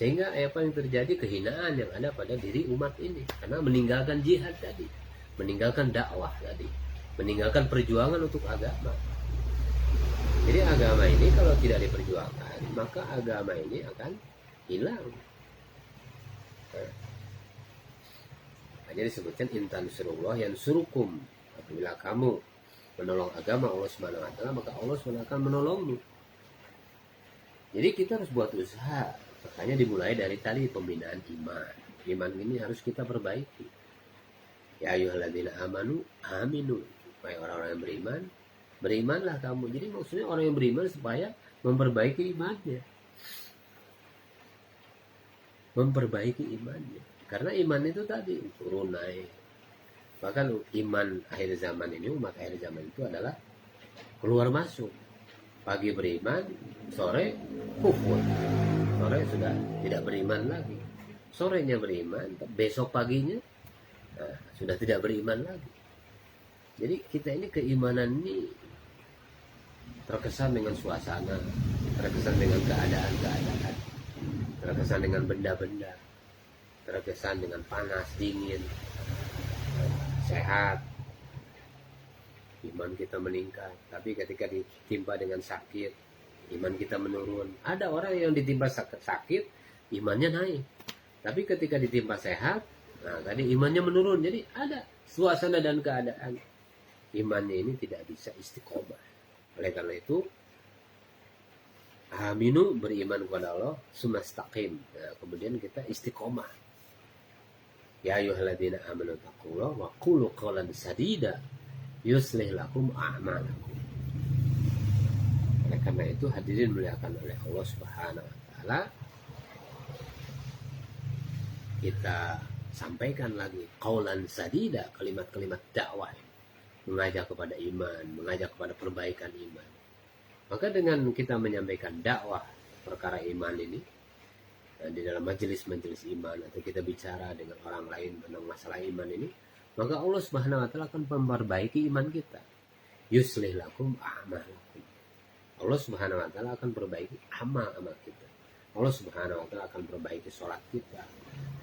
Sehingga apa yang terjadi kehinaan yang ada pada diri umat ini karena meninggalkan jihad tadi, meninggalkan dakwah tadi, meninggalkan perjuangan untuk agama. Jadi agama ini kalau tidak diperjuangkan, maka agama ini akan hilang. Hanya disebutkan intan surullah yang surukum. Apabila kamu menolong agama Allah Subhanahu wa taala, maka Allah Subhanahu akan menolongmu. Jadi kita harus buat usaha. Makanya dimulai dari tadi pembinaan iman. Iman ini harus kita perbaiki. Ya ayyuhalladzina amanu aminu. Wahai orang-orang yang beriman, berimanlah kamu. Jadi maksudnya orang yang beriman supaya memperbaiki imannya. Memperbaiki imannya. Karena iman itu tadi turun naik. Bahkan iman akhir zaman ini, umat akhir zaman itu adalah keluar masuk. Pagi beriman, sore kufur. Sore sudah tidak beriman lagi. Sorenya beriman, besok paginya sudah tidak beriman lagi. Jadi kita ini keimanan ini terkesan dengan suasana, terkesan dengan keadaan-keadaan, terkesan dengan benda-benda, terkesan dengan panas, dingin, sehat, iman kita meningkat. Tapi ketika ditimpa dengan sakit, iman kita menurun. Ada orang yang ditimpa sakit, imannya naik. Tapi ketika ditimpa sehat, tadi imannya menurun. Jadi ada suasana dan keadaan. Imannya ini tidak bisa istiqomah. Oleh karena itu, aminu beriman kepada Allah, sumastaqim. Kemudian kita istiqomah. Ya ayyuhalladzina amanu taqullaha wa qulu qawlan sadida yuslih lakum a'malakum. Oleh karena itu hadirin muliakan oleh Allah Subhanahu wa taala, kita sampaikan lagi qawlan sadida, kalimat-kalimat dakwah, mengajak kepada iman, mengajak kepada perbaikan iman. Maka dengan kita menyampaikan dakwah perkara iman ini di dalam majelis-majelis iman, atau kita bicara dengan orang lain tentang masalah iman ini, maka Allah Subhanahu wa taala akan memperbaiki iman kita. Yuslih lakum a'malakum. Allah Subhanahu wa taala akan perbaiki amal-amal kita. Allah Subhanahu wa taala akan perbaiki sholat kita.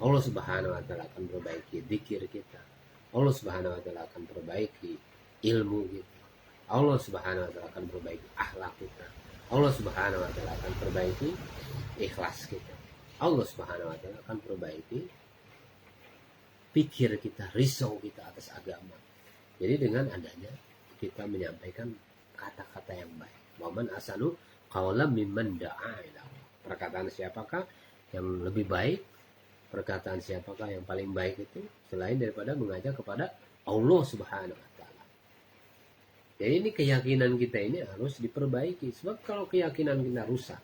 Allah Subhanahu wa taala akan perbaiki zikir kita. Allah Subhanahu wa taala akan perbaiki ilmu kita. Allah Subhanahu wa taala akan perbaiki akhlak kita. Allah Subhanahu wa taala akan perbaiki ikhlas kita. Allah Subhanahu wa taala akan perbaiki pikir kita, risau kita atas agama. Jadi dengan adanya kita menyampaikan kata-kata yang baik. Waman asanu qawlan mimman da'a ila Allah. Perkataan siapakah yang lebih baik? Perkataan siapakah yang paling baik itu selain daripada mengajak kepada Allah Subhanahu wa taala. Jadi ini keyakinan kita ini harus diperbaiki. Sebab kalau keyakinan kita rusak,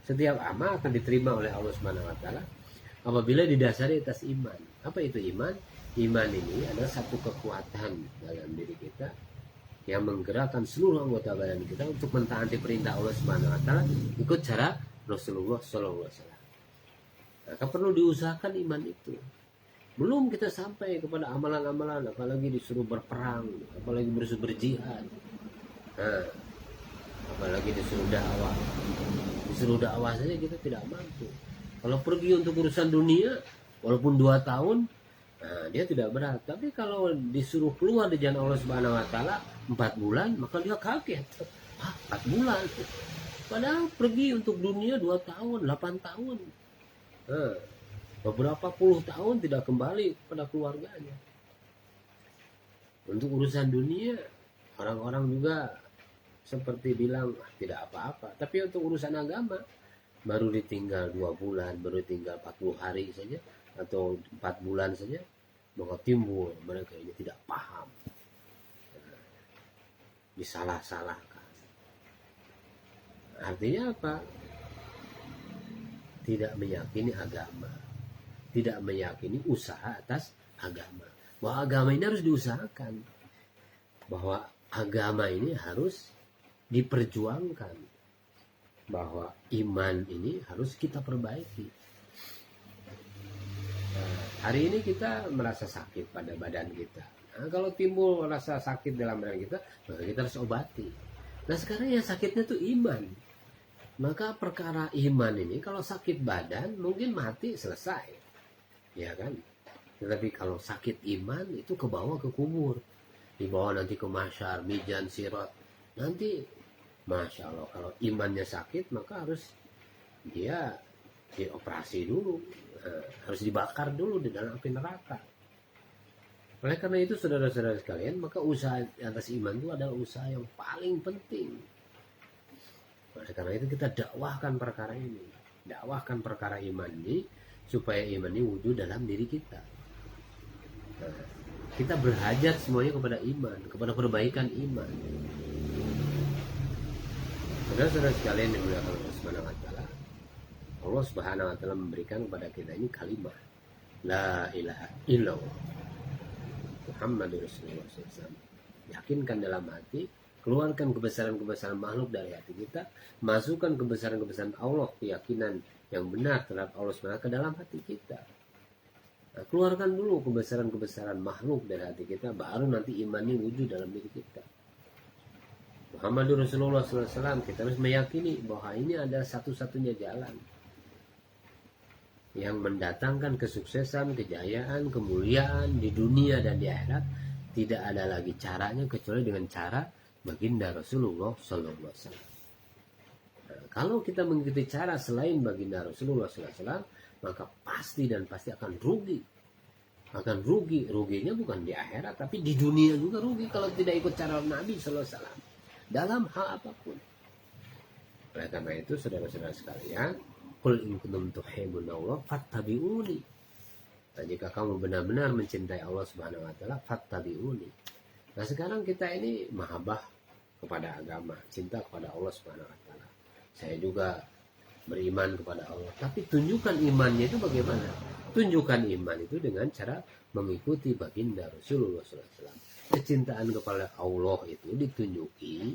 setiap amal akan diterima oleh Allah Subhanahu wa taala apabila didasari atas iman. Apa itu iman? Iman ini adalah satu kekuatan dalam diri kita yang menggerakkan seluruh anggota badan kita untuk mentaati perintah Allah Subhanahu wa taala ikut cara Rasulullah sallallahu alaihi wasallam. Maka perlu diusahakan iman itu. Belum kita sampai kepada amalan-amalan, apalagi disuruh berperang, apalagi disuruh berjihad, apalagi disuruh dakwah. Disuruh dakwah saja kita tidak mampu. Kalau pergi untuk urusan dunia, walaupun 2 tahun, dia tidak berat. Tapi kalau disuruh keluar di jalan Allah Subhanahu wa taala 4 bulan, maka dia kaget. 4 bulan. Padahal pergi untuk dunia 2 tahun, 8 tahun. Beberapa puluh tahun tidak kembali kepada keluarganya. Untuk urusan dunia, orang-orang juga seperti bilang tidak apa-apa. Tapi untuk urusan agama, baru ditinggal 2 bulan, baru tinggal 40 hari saja, atau 4 bulan saja, maka timbul mereka ini tidak paham, disalah-salahkan. Artinya apa? Tidak meyakini agama, tidak meyakini usaha atas agama. Bahwa agama ini harus diusahakan, bahwa agama ini harus diperjuangkan, bahwa iman ini harus kita perbaiki. Hari ini kita merasa sakit pada badan kita. Kalau timbul rasa sakit dalam badan kita, maka kita harus obati. Nah sekarang yang sakitnya tuh iman. Maka perkara iman ini kalau sakit badan mungkin mati selesai, ya kan? Tetapi kalau sakit iman itu ke bawah ke kubur, dibawa nanti ke mahsyar, mizan, sirat. Nanti masya Allah kalau imannya sakit maka harus dia dioperasi dulu, harus dibakar dulu di dalam api neraka. Oleh karena itu saudara-saudara sekalian, maka usaha atas iman itu adalah usaha yang paling penting. Oleh karena itu kita dakwahkan perkara ini, dakwahkan perkara iman ini supaya iman ini wujud dalam diri kita. Kita berhajat semuanya kepada iman, kepada perbaikan iman. Saudara-saudara sekalian yang dimuliakan Allah Subhanahu wa taala, Allah Subhanahu wa taala memberikan kepada kita ini kalimat la ilaha illallah Muhammadur Rasulullah SAW. Yakinkan dalam hati, keluarkan kebesaran-kebesaran makhluk dari hati kita, masukkan kebesaran-kebesaran Allah, keyakinan yang benar terhadap Allah SWT ke dalam hati kita. Nah, keluarkan dulu kebesaran-kebesaran makhluk dari hati kita, baru nanti iman ini wujud dalam diri kita. Muhammadur Rasulullah SAW, kita harus meyakini bahwa ini adalah satu-satunya jalan yang mendatangkan kesuksesan, kejayaan, kemuliaan di dunia dan di akhirat. Tidak ada lagi caranya kecuali dengan cara baginda Rasulullah Sallallahu Alaihi Wasallam. Nah, kalau kita mengikuti cara selain baginda Rasulullah Sallallahu Alaihi Wasallam, maka pasti dan pasti akan rugi. Akan rugi. Ruginya bukan di akhirat, tapi di dunia juga rugi kalau tidak ikut cara Nabi Sallallahu Alaihi Wasallam dalam hal apapun. Oleh karena itu, saudara-saudara sekalian, qul in kuntum tuhibbunallah fattabi'uni. Nah, jika kamu benar-benar mencintai Allah Subhanahu wa taala, fattabi'uni. Nah, sekarang kita ini mahabbah kepada agama, cinta kepada Allah Subhanahu wa taala. Saya juga beriman kepada Allah, tapi tunjukkan imannya itu bagaimana? Tunjukkan iman itu dengan cara mengikuti baginda Rasulullah SAW. Kecintaan kepada Allah itu ditunjuki,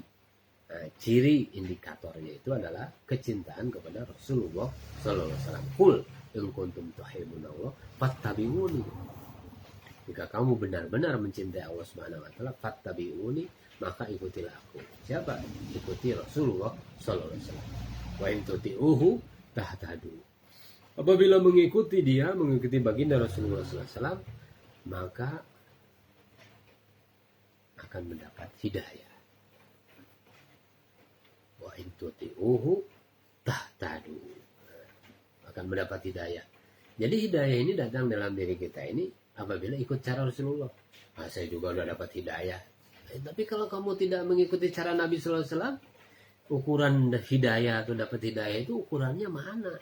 ciri indikatornya itu adalah kecintaan kepada Rasulullah SAW. Qul in kuntum tuhibbunallah fattabi'uni. Jika kamu benar-benar mencintai Allah Subhanahu wa taala, fattabi'uni, maka ikutilah aku. Siapa? Ikuti Rasulullah sallallahu alaihi wasallam. Wa in tuti'uhu tahtadu. Apabila mengikuti dia, mengikuti baginda Rasulullah sallallahu alaihi wasallam, maka akan mendapat hidayah. Wa in tuti'uhu tahtadu. Akan mendapat hidayah. Jadi hidayah ini datang dalam diri kita ini apabila ikut cara Rasulullah. Saya juga udah dapat hidayah. Tapi kalau kamu tidak mengikuti cara Nabi Sallallahu Alaihi Wasallam, ukuran hidayah atau dapat hidayah itu ukurannya mana?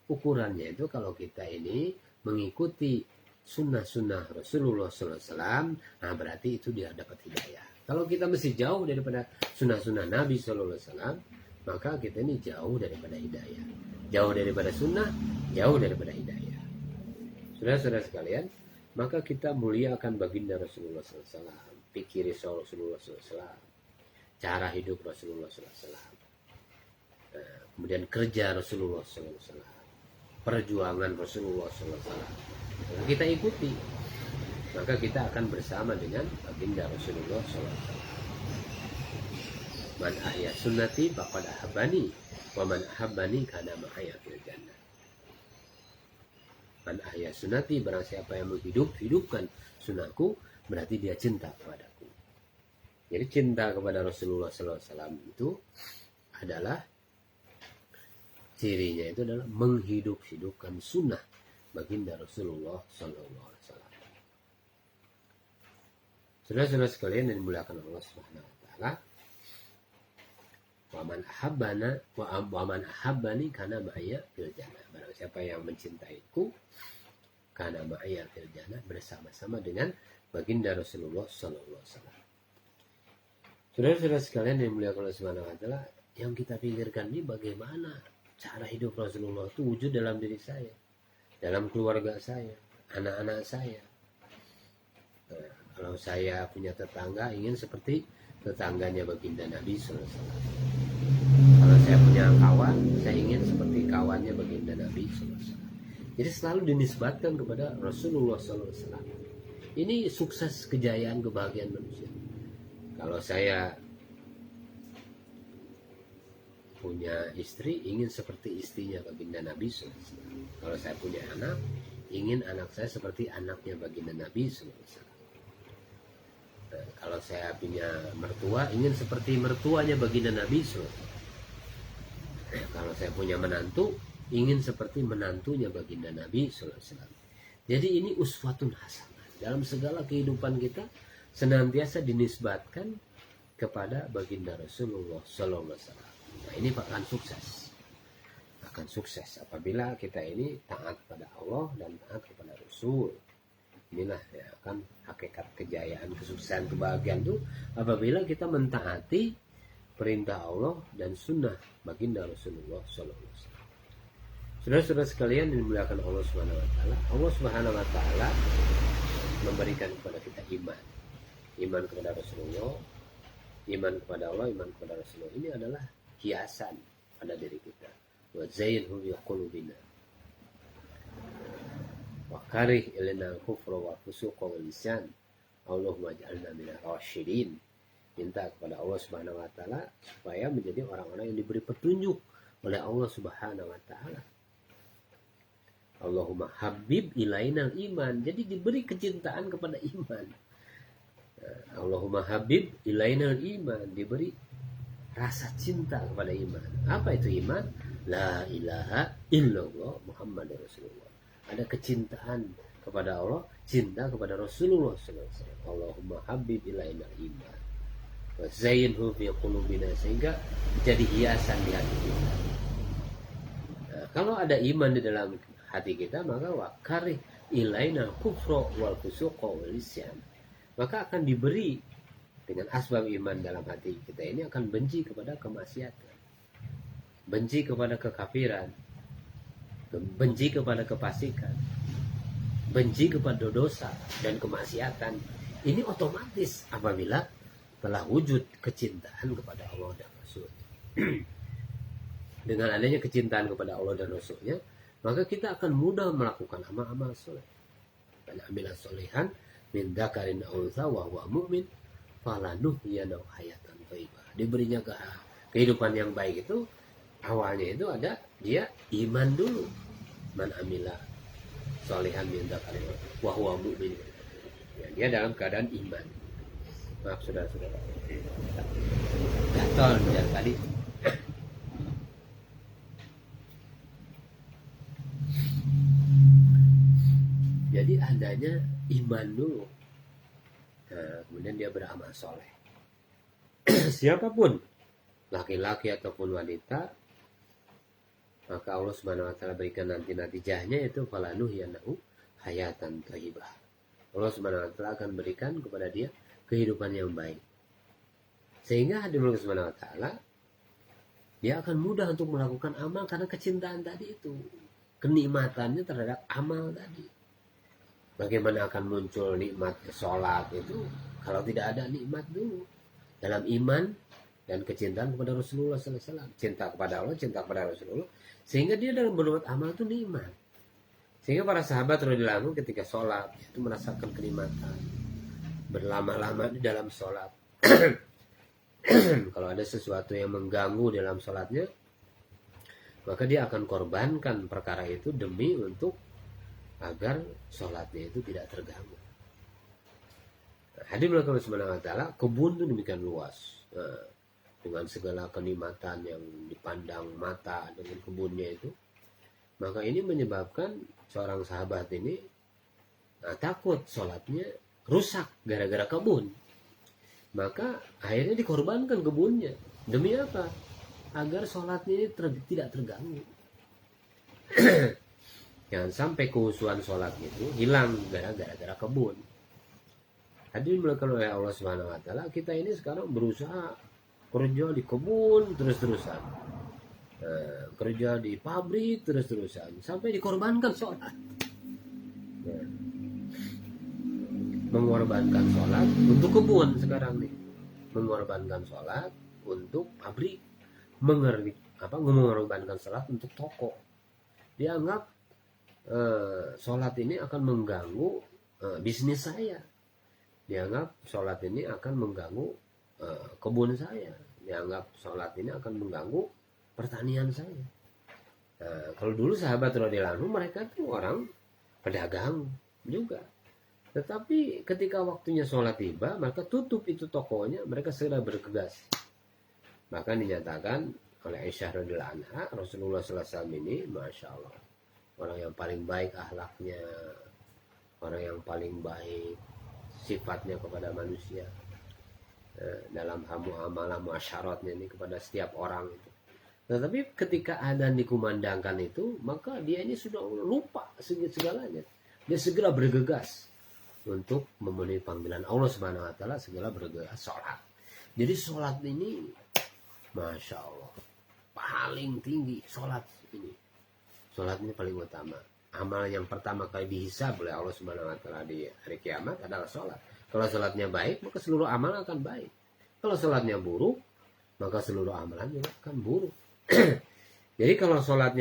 Ukurannya itu kalau kita ini mengikuti sunnah-sunnah Rasulullah Sallallahu Alaihi Wasallam, nah berarti itu dia dapat hidayah. Kalau kita masih jauh daripada sunnah-sunnah Nabi Sallallahu Alaihi Wasallam, maka kita ini jauh daripada hidayah, jauh daripada sunnah, jauh daripada hidayah. Saudara-saudara sekalian, maka kita muliakan baginda Rasulullah Sallallahu Alaihi Wasallam, pikir Rasulullah Sallallahu Alaihi Wasallam, cara hidup Rasulullah Sallallahu Alaihi Wasallam, kemudian kerja Rasulullah Sallallahu Alaihi Wasallam, perjuangan Rasulullah Sallallahu Alaihi Wasallam. Kalau kita ikuti, maka kita akan bersama dengan baginda Rasulullah Sallallahu Alaihi Wasallam. Man ahya sunnati faqad ahabbani wa man ahabbani kana ma'aya fil jannah. Man ahya sunnati, barang siapa yang hidupkan sunnahku, berarti dia cinta kepadaku. Jadi cinta kepada Rasulullah Sallallahu Alaihi Wasallam itu adalah cirinya itu adalah menghidupkan sunnah baginda Rasulullah Sallallahu Alaihi Wasallam. Saudara-saudara sekalian yang dimuliakan Allah Subhanahu Wa Taala, wa man ahabbani kana ma'aya fil jannah. Barang siapa yang mencintaiku, kana ma'aya fil jannah, bersama-sama dengan baginda Rasulullah Sallallahu Alaihi Wasallam. Saudara-saudara sekalian yang dimuliakan Allah Subhanahu Wa Taala, yang kita pikirkan ini bagaimana cara hidup Rasulullah itu wujud dalam diri saya, dalam keluarga saya, anak-anak saya. Nah, kalau saya punya tetangga, ingin seperti tetangganya baginda Nabi Sallallahu Alaihi Wasallam. Kalau saya punya kawan, saya ingin seperti kawannya baginda Nabi Sallallahu Alaihi Wasallam. Jadi selalu dinisbatkan kepada Rasulullah Sallallahu Alaihi Wasallam. Ini sukses, kejayaan, kebahagiaan manusia. Kalau saya punya istri, ingin seperti istrinya baginda Nabi Sallallahu Alaihi Wasallam. Kalau saya punya anak, ingin anak saya seperti anaknya baginda Nabi Sallallahu Alaihi Wasallam. Nah, kalau saya punya mertua, ingin seperti mertuanya baginda Nabi Sallallahu Alaihi Wasallam. Kalau saya punya menantu, ingin seperti menantunya baginda Nabi Sallallahu Alaihi Wasallam. Jadi ini uswatun hasanah. Dalam segala kehidupan kita senantiasa dinisbatkan kepada baginda Rasulullah Sallallahu Alaihi Wasallam. Nah, ini akan sukses apabila kita ini taat pada Allah dan taat kepada Rasul. Inilah ya, akan hakikat kejayaan, kesuksesan, kebahagiaan itu apabila kita mentaati perintah Allah dan sunnah baginda Rasulullah Sallallahu Alaihi Wasallam. Saudara-saudara sekalian yang dimuliakan Allah Subhanahu Wa Taala, Allah Subhanahu Wa Taala memberikan kepada kita iman kepada Rasulullah, iman kepada Allah, iman kepada Rasulullah. Ini adalah hiasan pada diri kita. Wa zayyinhu bi qulubina wa karih ilana al-kufra wa fusuqa wal isyan. Allahumma ij'alna minal rasyidin. Minta kepada Allah Subhanahu Wa Taala supaya menjadi orang-orang yang diberi petunjuk oleh Allah Subhanahu Wa Taala. Allahumma habib ilainal iman. Jadi diberi kecintaan kepada iman. Allahumma habib ilainal iman, diberi rasa cinta kepada iman. Apa itu iman? La ilaha illallah Muhammad Rasulullah. Ada kecintaan kepada Allah, cinta kepada Rasulullah sallallahu alaihi wasallam. Allahumma habib ilainal iman wa zayyinhu fi qulubina, sehingga jadi hiasan di hati kita. Nah, kalau ada iman di dalam hati kita, maka wa karih ilainal kufra wal fusuqa wal isyan, maka akan diberi dengan asbab iman dalam hati kita ini akan benci kepada kemaksiatan, benci kepada kekafiran, benci kepada kefasikan, benci kepada dosa dan kemaksiatan. Ini otomatis apabila telah wujud kecintaan kepada Allah dan Rasul. Dengan adanya kecintaan kepada Allah dan Rasulnya, maka kita akan mudah melakukan amal-amal soleh. Dan amilan solehan min dzakarin aw untha wa huwa mu'min falanuhyiyanahu hayatan thayyibah. Diberinya kehidupan yang baik itu awalnya itu ada dia iman dulu. Man amila solehan min dzakarin wa huwa mu'min. Ya, dia dalam keadaan iman. Maaf saudara-saudara. Gatal dari tadi. Jadi ada adanya iman dulu. Nah, kemudian dia beramal soleh. Siapapun, laki-laki ataupun wanita, maka Allah Subhanahu wa taala berikan nanti natijahnya itu falanuhyanahu hayatan thayyibah. Allah Subhanahu wa taala akan berikan kepada dia kehidupan yang baik. Sehingga hadirin Allah Subhanahu wa taala dia akan mudah untuk melakukan amal karena kecintaan tadi itu. Kenikmatannya terhadap amal tadi. Bagaimana akan muncul nikmat sholat itu kalau tidak ada nikmat dulu dalam iman dan kecintaan kepada Rasulullah SAW, cinta kepada Allah, cinta kepada Rasulullah, sehingga dia dalam berbuat amal itu nikmat. Sehingga para sahabat radhiyallahu anhum ketika sholat itu merasakan kenikmatan, berlama-lama di dalam sholat. Kalau ada sesuatu yang mengganggu dalam sholatnya, maka dia akan korbankan perkara itu demi untuk agar sholatnya itu tidak terganggu. Hadirin Allah Subhanahu wa taala, kebun itu demikian luas. Nah, dengan segala kenikmatan yang dipandang mata dengan kebunnya itu, maka ini menyebabkan seorang sahabat ini takut sholatnya rusak gara-gara kebun. Maka akhirnya dikorbankan kebunnya. Demi apa? Agar sholatnya ini tidak terganggu. Jangan sampai kehusuan sholat itu hilang gara-gara kebun. Hadirin dimuliakan oleh Allah Subhanahu wa taala, kita ini sekarang berusaha kerja di kebun terus-terusan. Kerja di pabrik terus-terusan sampai dikorbankan sholat. Mengorbankan sholat untuk kebun sekarang nih. Mengorbankan sholat untuk pabrik. Mengorbankan sholat untuk toko. Dianggap sholat ini akan mengganggu bisnis saya. Dianggap sholat ini akan mengganggu kebun saya. Dianggap sholat ini akan mengganggu pertanian saya. Nah, kalau dulu sahabat radhiyallahu anhum mereka tuh orang pedagang juga. Tetapi ketika waktunya sholat tiba, maka tutup itu tokonya, mereka segera bergegas. Maka dinyatakan oleh Aisyah radhiyallahu anha, Rasulullah SAW ini, masya Allah, orang yang paling baik akhlaknya, orang yang paling baik sifatnya kepada manusia, dalam muamalah muasyaratnya ini kepada setiap orang itu. Tetapi ketika adzan dikumandangkan itu, maka dia ini sudah lupa segalanya. Dia segera bergegas untuk memenuhi panggilan Allah Subhanahu wa taala, segera bergegas sholat. Jadi sholat ini masya Allah paling tinggi, sholat ini. Sholat ini paling utama. Amal yang pertama kali dihisab oleh Allah Subhanahu wa taala di hari kiamat adalah sholat. Kalau sholatnya baik, maka seluruh amal akan baik. Kalau sholatnya buruk, maka seluruh amalan juga akan buruk. Jadi kalau sholatnya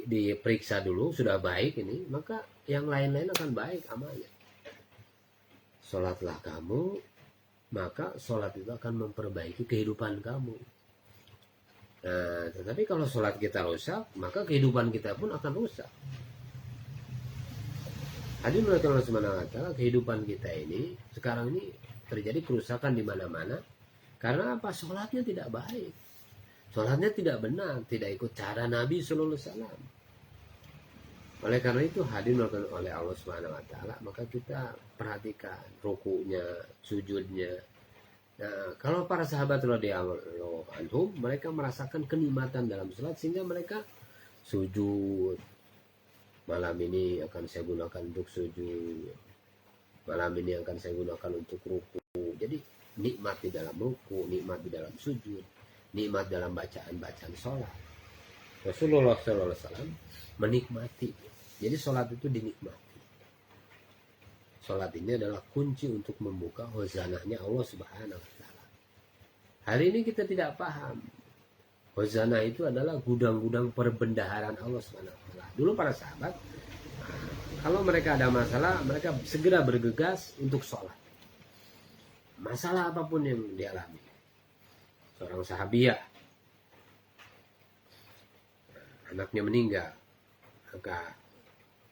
diperiksa dulu sudah baik ini, maka yang lain-lain akan baik amalnya. Sholatlah kamu, maka sholat itu akan memperbaiki kehidupan kamu. Nah, tetapi kalau sholat kita rusak, maka kehidupan kita pun akan rusak. Hadirin Allah Subhanahu wa taala, kehidupan kita ini sekarang ini terjadi kerusakan di mana-mana karena apa? Sholatnya tidak baik, sholatnya tidak benar, tidak ikut cara Nabi Sallallahu Alaihi Wasallam. Oleh karena itu hadirin oleh Allah Subhanahu wa taala, maka kita perhatikan rukunya, sujudnya. Nah, kalau para sahabat radhiyallahu anhum, mereka merasakan kenikmatan dalam sholat sehingga mereka sujud. Malam ini akan saya gunakan untuk sujud. Malam ini akan saya gunakan untuk ruku. Jadi nikmat di dalam ruku, nikmat di dalam sujud, nikmat dalam bacaan-bacaan sholat. Rasulullah SAW menikmati. Jadi sholat itu dinikmati. Sholat ini adalah kunci untuk membuka khazanahnya Allah Subhanahu wa taala. Hari ini kita tidak paham. Khazanah itu adalah gudang-gudang perbendaharaan Allah Subhanahu wa taala. Dulu para sahabat, kalau mereka ada masalah, mereka segera bergegas untuk sholat. Masalah apapun yang dialami. Seorang sahabiah, anaknya meninggal, maka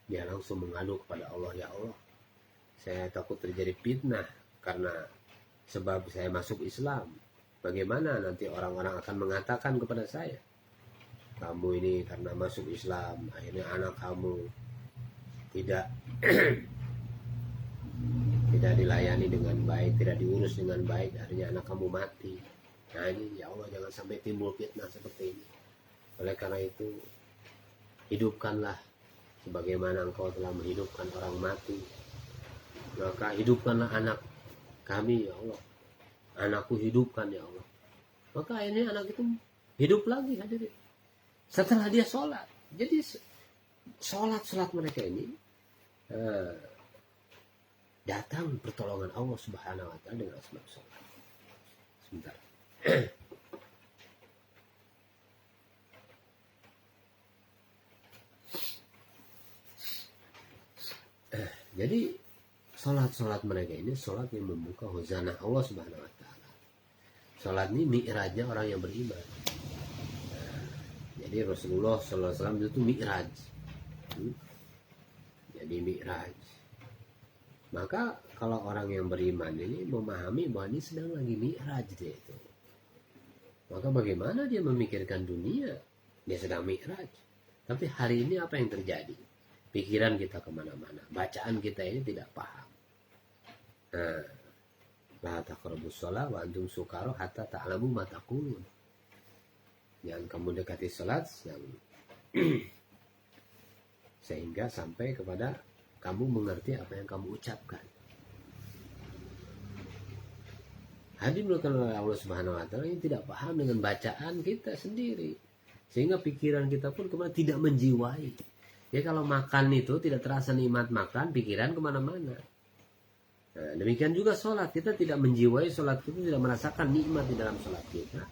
dia langsung mengadu kepada Allah, ya Allah, saya takut terjadi fitnah karena sebab saya masuk Islam. Bagaimana nanti orang-orang akan mengatakan kepada saya, kamu ini karena masuk Islam, akhirnya anak kamu tidak tidak dilayani dengan baik, tidak diurus dengan baik, akhirnya anak kamu mati. Nah ini ya Allah, jangan sampai timbul fitnah seperti ini. Oleh karena itu, hidupkanlah sebagaimana Engkau telah menghidupkan orang mati. Maka hidupkanlah anak kami ya Allah. Anakku hidupkan ya Allah. Maka ini anak itu hidup lagi hadirin. Setelah dia sholat. Jadi sholat mereka ini datang pertolongan Allah Subhanahu wa Ta'ala dengan sebab sholat. Sebentar. Jadi sholat mereka ini sholat yang membuka huzanah Allah Subhanahu wa Ta'ala. Sholat ini mi'rajnya orang yang beriman. Jadi Rasulullah SAW itu mi'raj. Jadi mi'raj. Maka kalau orang yang beriman ini memahami bahwa ini sedang lagi mi'raj dia itu. Maka bagaimana dia memikirkan dunia? Dia sedang mi'raj. Tapi hari ini apa yang terjadi? Pikiran kita kemana-mana. Bacaan kita ini tidak paham. La taqrabus shalah wa antum sukara hatta ta'lamu ma taqulun. Jangan kamu dekati salat sehingga sampai kepada kamu mengerti apa yang kamu ucapkan. Hadirin oleh Allah Subhanahu wa Ta'ala ini tidak paham dengan bacaan kita sendiri. Sehingga pikiran kita pun kemana tidak menjiwai. Ya kalau makan itu tidak terasa nikmat makan, pikiran kemana-mana. Nah, demikian juga sholat, kita tidak menjiwai sholat kita, tidak merasakan nikmat di dalam sholat kita.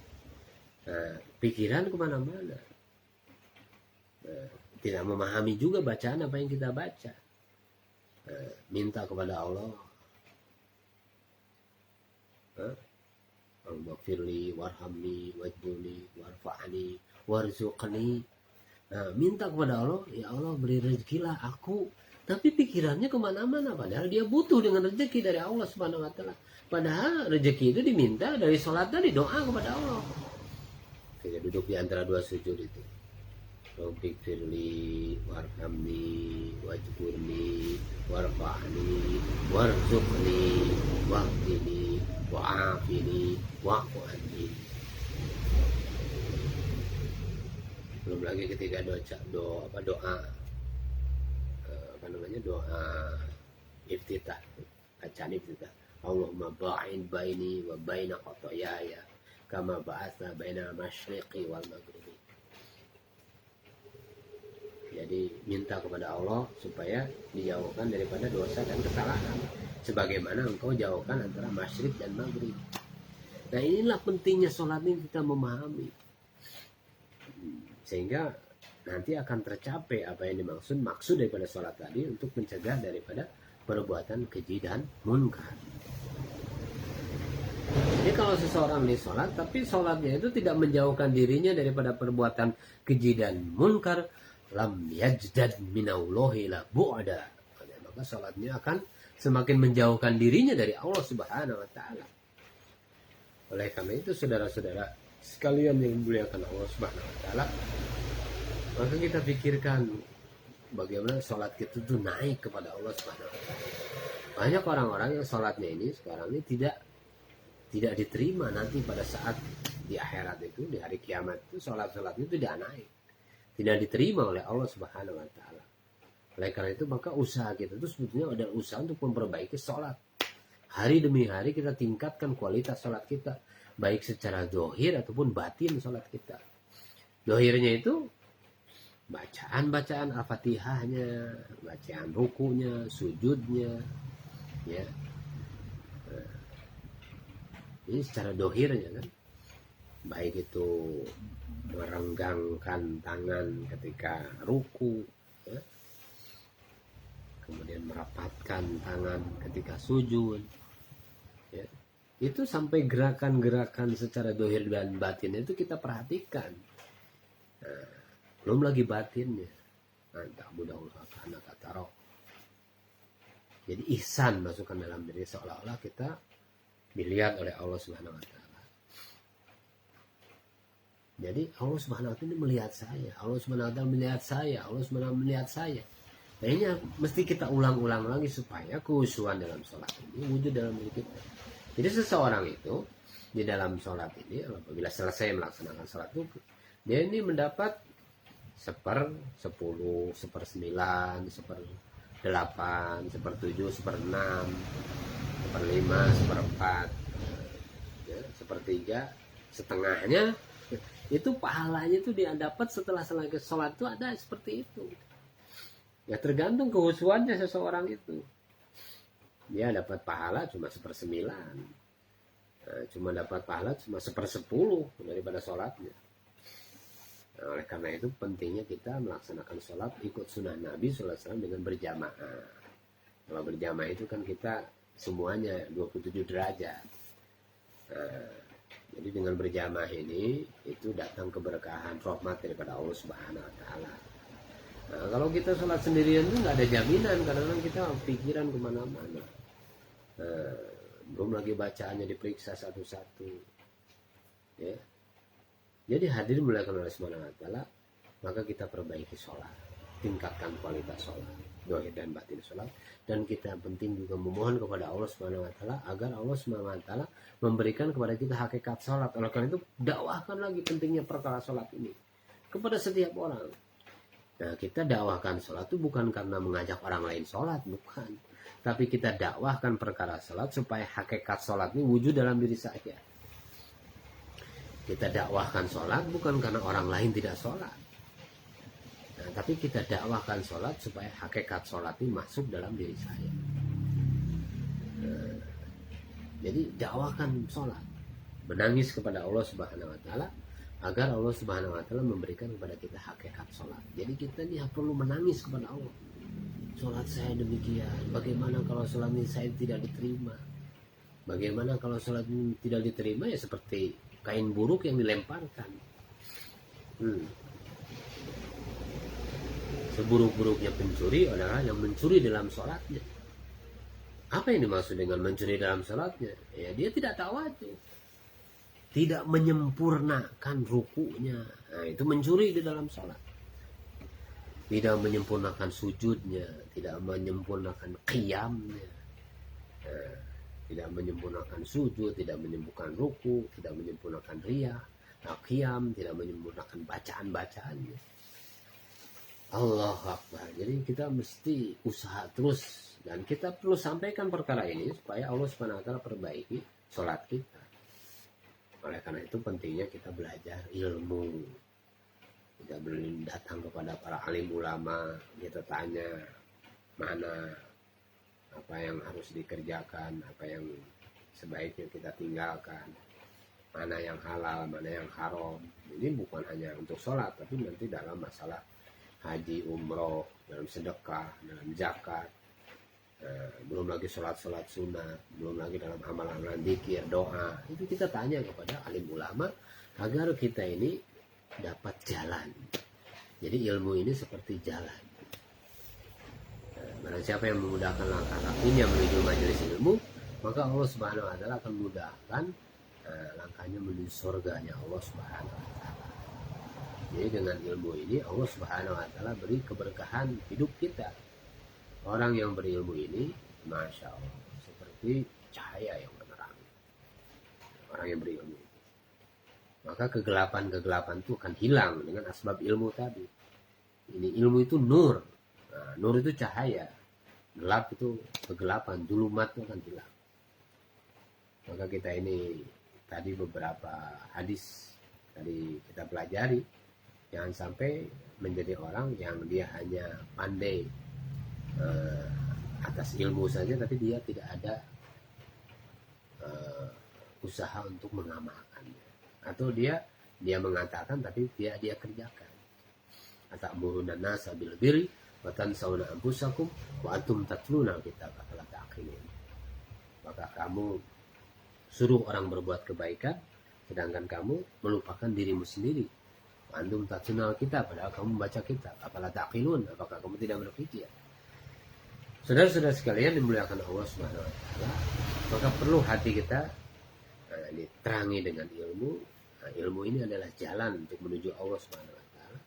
Nah, pikiran kemana-mana. Nah, tidak memahami juga bacaan apa yang kita baca. Nah, minta kepada Allah. Allahumma warhamni wajbuni warfa'ni warzuqni. Nah, minta kepada Allah, ya Allah beri rezekilah aku. Tapi pikirannya kemana-mana, padahal dia butuh dengan rezeki dari Allah Subhanahu wa Ta'ala. Padahal rezeki itu diminta dari sholat tadi, doa kepada Allah. Kita duduk di antara dua sujud itu. Rabbik firli warhamni wajburni warfa'ni warzuqni wahdini wa'afini wa'fu anni. Belum lagi ketika doa iftitah, bacaan iftitah. Allahumma ba'in baini wa baina khataayaya kama ba'atha baina masyriqi wal maghribi. Jadi minta kepada Allah supaya dijauhkan daripada dosa dan kesalahan sebagaimana Engkau jauhkan antara masyriq dan maghrib. Nah inilah pentingnya sholat ini kita memahami. Sehingga nanti akan tercapai apa yang maksud daripada sholat tadi untuk mencegah daripada perbuatan keji dan munkar. Jadi kalau seseorang ini sholat, tapi sholatnya itu tidak menjauhkan dirinya daripada perbuatan keji dan munkar, lam yajdad minaullahi la bu'da. Maka sholatnya akan semakin menjauhkan dirinya dari Allah Subhanahu wa Ta'ala. Oleh karena itu saudara-saudara sekalian yang dimuliakan Allah Subhanahu wa Ta'ala, maka kita pikirkan bagaimana sholat kita itu naik kepada Allah Subhanahu wa Ta'ala. Banyak orang-orang yang sholatnya ini sekarang ini tidak diterima nanti pada saat di akhirat itu, di hari kiamat itu sholat-sholat itu tidak naik, tidak diterima oleh Allah Subhanahu wa Ta'ala. Oleh karena itu maka usaha kita itu sebetulnya adalah usaha untuk memperbaiki sholat. Hari demi hari kita tingkatkan kualitas sholat kita, baik secara dohir ataupun batin sholat kita. Dohirnya itu bacaan Al-Fatihahnya, bacaan rukunya, sujudnya, ya. Ini secara dohirnya kan, baik itu merenggangkan tangan ketika ruku, ya. Kemudian merapatkan tangan ketika sujud, ya. Itu sampai gerakan-gerakan secara dohir dan batin itu kita perhatikan. Nah, belum lagi batinnya. Jadi ihsan masukkan dalam diri, seolah-olah kita dilihat oleh Allah Subhanahu wa Ta'ala. Jadi Allah Subhanahu wa Ta'ala melihat saya, Allah Subhanahu wa Ta'ala melihat saya, Allah Subhanahu wa Ta'ala melihat saya. Nah, ini mesti kita ulang-ulang lagi supaya khusyuan dalam sholat ini wujud dalam diri kita. Jadi seseorang itu di dalam sholat ini apabila selesai melaksanakan sholat itu, dia ini mendapat 1/10, 1/9, 1/8, 1/7, 1/6, 1/5, 1/4, ya, 1/3, setengahnya. Itu pahalanya itu dia dapat setelah selesai sholat itu ada seperti itu. Ya tergantung kehusuannya seseorang itu. Dia dapat pahala cuma 1/9, cuma dapat pahala cuma 1/10 daripada sholatnya. Nah, oleh karena itu pentingnya kita melaksanakan sholat ikut sunnah Nabi SAW dengan berjamaah. Kalau berjamaah itu kan kita semuanya 27 derajat. Nah, jadi dengan berjamaah ini itu datang keberkahan rahmat daripada Allah Subhanahu Wa Taala. Nah, kalau kita sholat sendirian itu nggak ada jaminan, kadang-kadang kita pikiran kemana-mana. Nah, belum lagi bacaannya diperiksa satu-satu. Ya. Jadi hadir dimuliakan oleh Subhanahu Wa Taala, maka kita perbaiki sholat, tingkatkan kualitas sholat, zahir dan batin sholat, dan kita penting juga memohon kepada Allah Subhanahu Wa Taala agar Allah Subhanahu Wa Taala memberikan kepada kita hakikat sholat. Oleh karena itu dakwahkan lagi pentingnya perkara sholat ini kepada setiap orang. Nah, kita dakwahkan sholat itu bukan karena mengajak orang lain sholat, bukan, tapi kita dakwahkan perkara sholat supaya hakikat sholat ini wujud dalam diri saya. Kita dakwahkan sholat bukan karena orang lain tidak sholat. Nah, tapi kita dakwahkan sholat supaya hakikat sholat ini masuk dalam diri saya. Nah, jadi dakwahkan sholat. Menangis kepada Allah Subhanahu Wa Taala agar Allah Subhanahu Wa Taala memberikan kepada kita hakikat sholat. Jadi kita ini perlu menangis kepada Allah. Sholat saya demikian. Bagaimana kalau sholat ini saya tidak diterima? Bagaimana kalau sholat ini tidak diterima? Ya seperti kain buruk yang dilemparkan. Seburuk-buruknya pencuri adalah yang mencuri dalam sholatnya. Apa yang dimaksud dengan mencuri dalam sholatnya? Ya dia tidak tawadhu, tidak menyempurnakan rukunya. Nah, itu mencuri di dalam sholat. Tidak menyempurnakan sujudnya, tidak menyempurnakan qiyamnya. Nah, tidak menyempurnakan sujud, tidak menyempurnakan ruku, tidak menyempurnakan riyah, qiyam, tidak menyempurnakan bacaan-bacaannya. Allahu Akbar. Jadi kita mesti usaha terus dan kita perlu sampaikan perkara ini supaya Allah Subhanahu Wa Taala perbaiki sholat kita. Oleh karena itu pentingnya kita belajar ilmu. Kita datang kepada para alim ulama, kita tanya mana apa yang harus dikerjakan, apa yang sebaiknya kita tinggalkan, mana yang halal, mana yang haram. Ini bukan hanya untuk sholat, tapi nanti dalam masalah haji, umroh, dalam sedekah, dalam zakat, belum lagi sholat-sholat sunat, belum lagi dalam amalan-amalan dzikir, doa. Itu kita tanya kepada alim ulama agar kita ini dapat jalan. Jadi ilmu ini seperti jalan. Barang siapa yang memudahkan langkah kakinya menuju majelis ilmu, maka Allah Subhanahu Wa Taala akan mudahkan langkahnya menuju surganya Allah Subhanahu Wa Taala. Jadi dengan ilmu ini Allah Subhanahu Wa Taala beri keberkahan hidup kita. Orang yang berilmu ini, masya Allah, seperti cahaya yang menerangi. Orang yang berilmu, maka kegelapan-kegelapan itu akan hilang dengan asbab ilmu tadi. Ini ilmu itu nur. Nah, nur itu cahaya, gelap itu kegelapan, zulumat itu akan hilang. Maka kita ini tadi beberapa hadis tadi kita pelajari, jangan sampai menjadi orang yang dia hanya pandai atas ilmu saja, tapi dia tidak ada usaha untuk mengamalkannya, atau dia mengatakan tapi dia kerjakan. Atamuruna nasa bil birri wa tansawna anfusakum wa antum tatluna kitab afala ta'qilun. Maka kamu suruh orang berbuat kebaikan sedangkan kamu melupakan dirimu sendiri. Wa antum tatluna kitab, padahal kamu membaca kitab. Afala ta'qilun, apakah kamu tidak berpikir? Saudara-saudara sekalian dimuliakan Allah Subhanahu Wa Taala, maka perlu hati kita diterangi dengan ilmu. Nah, ilmu ini adalah jalan untuk menuju Allah Subhanahu Wa Taala.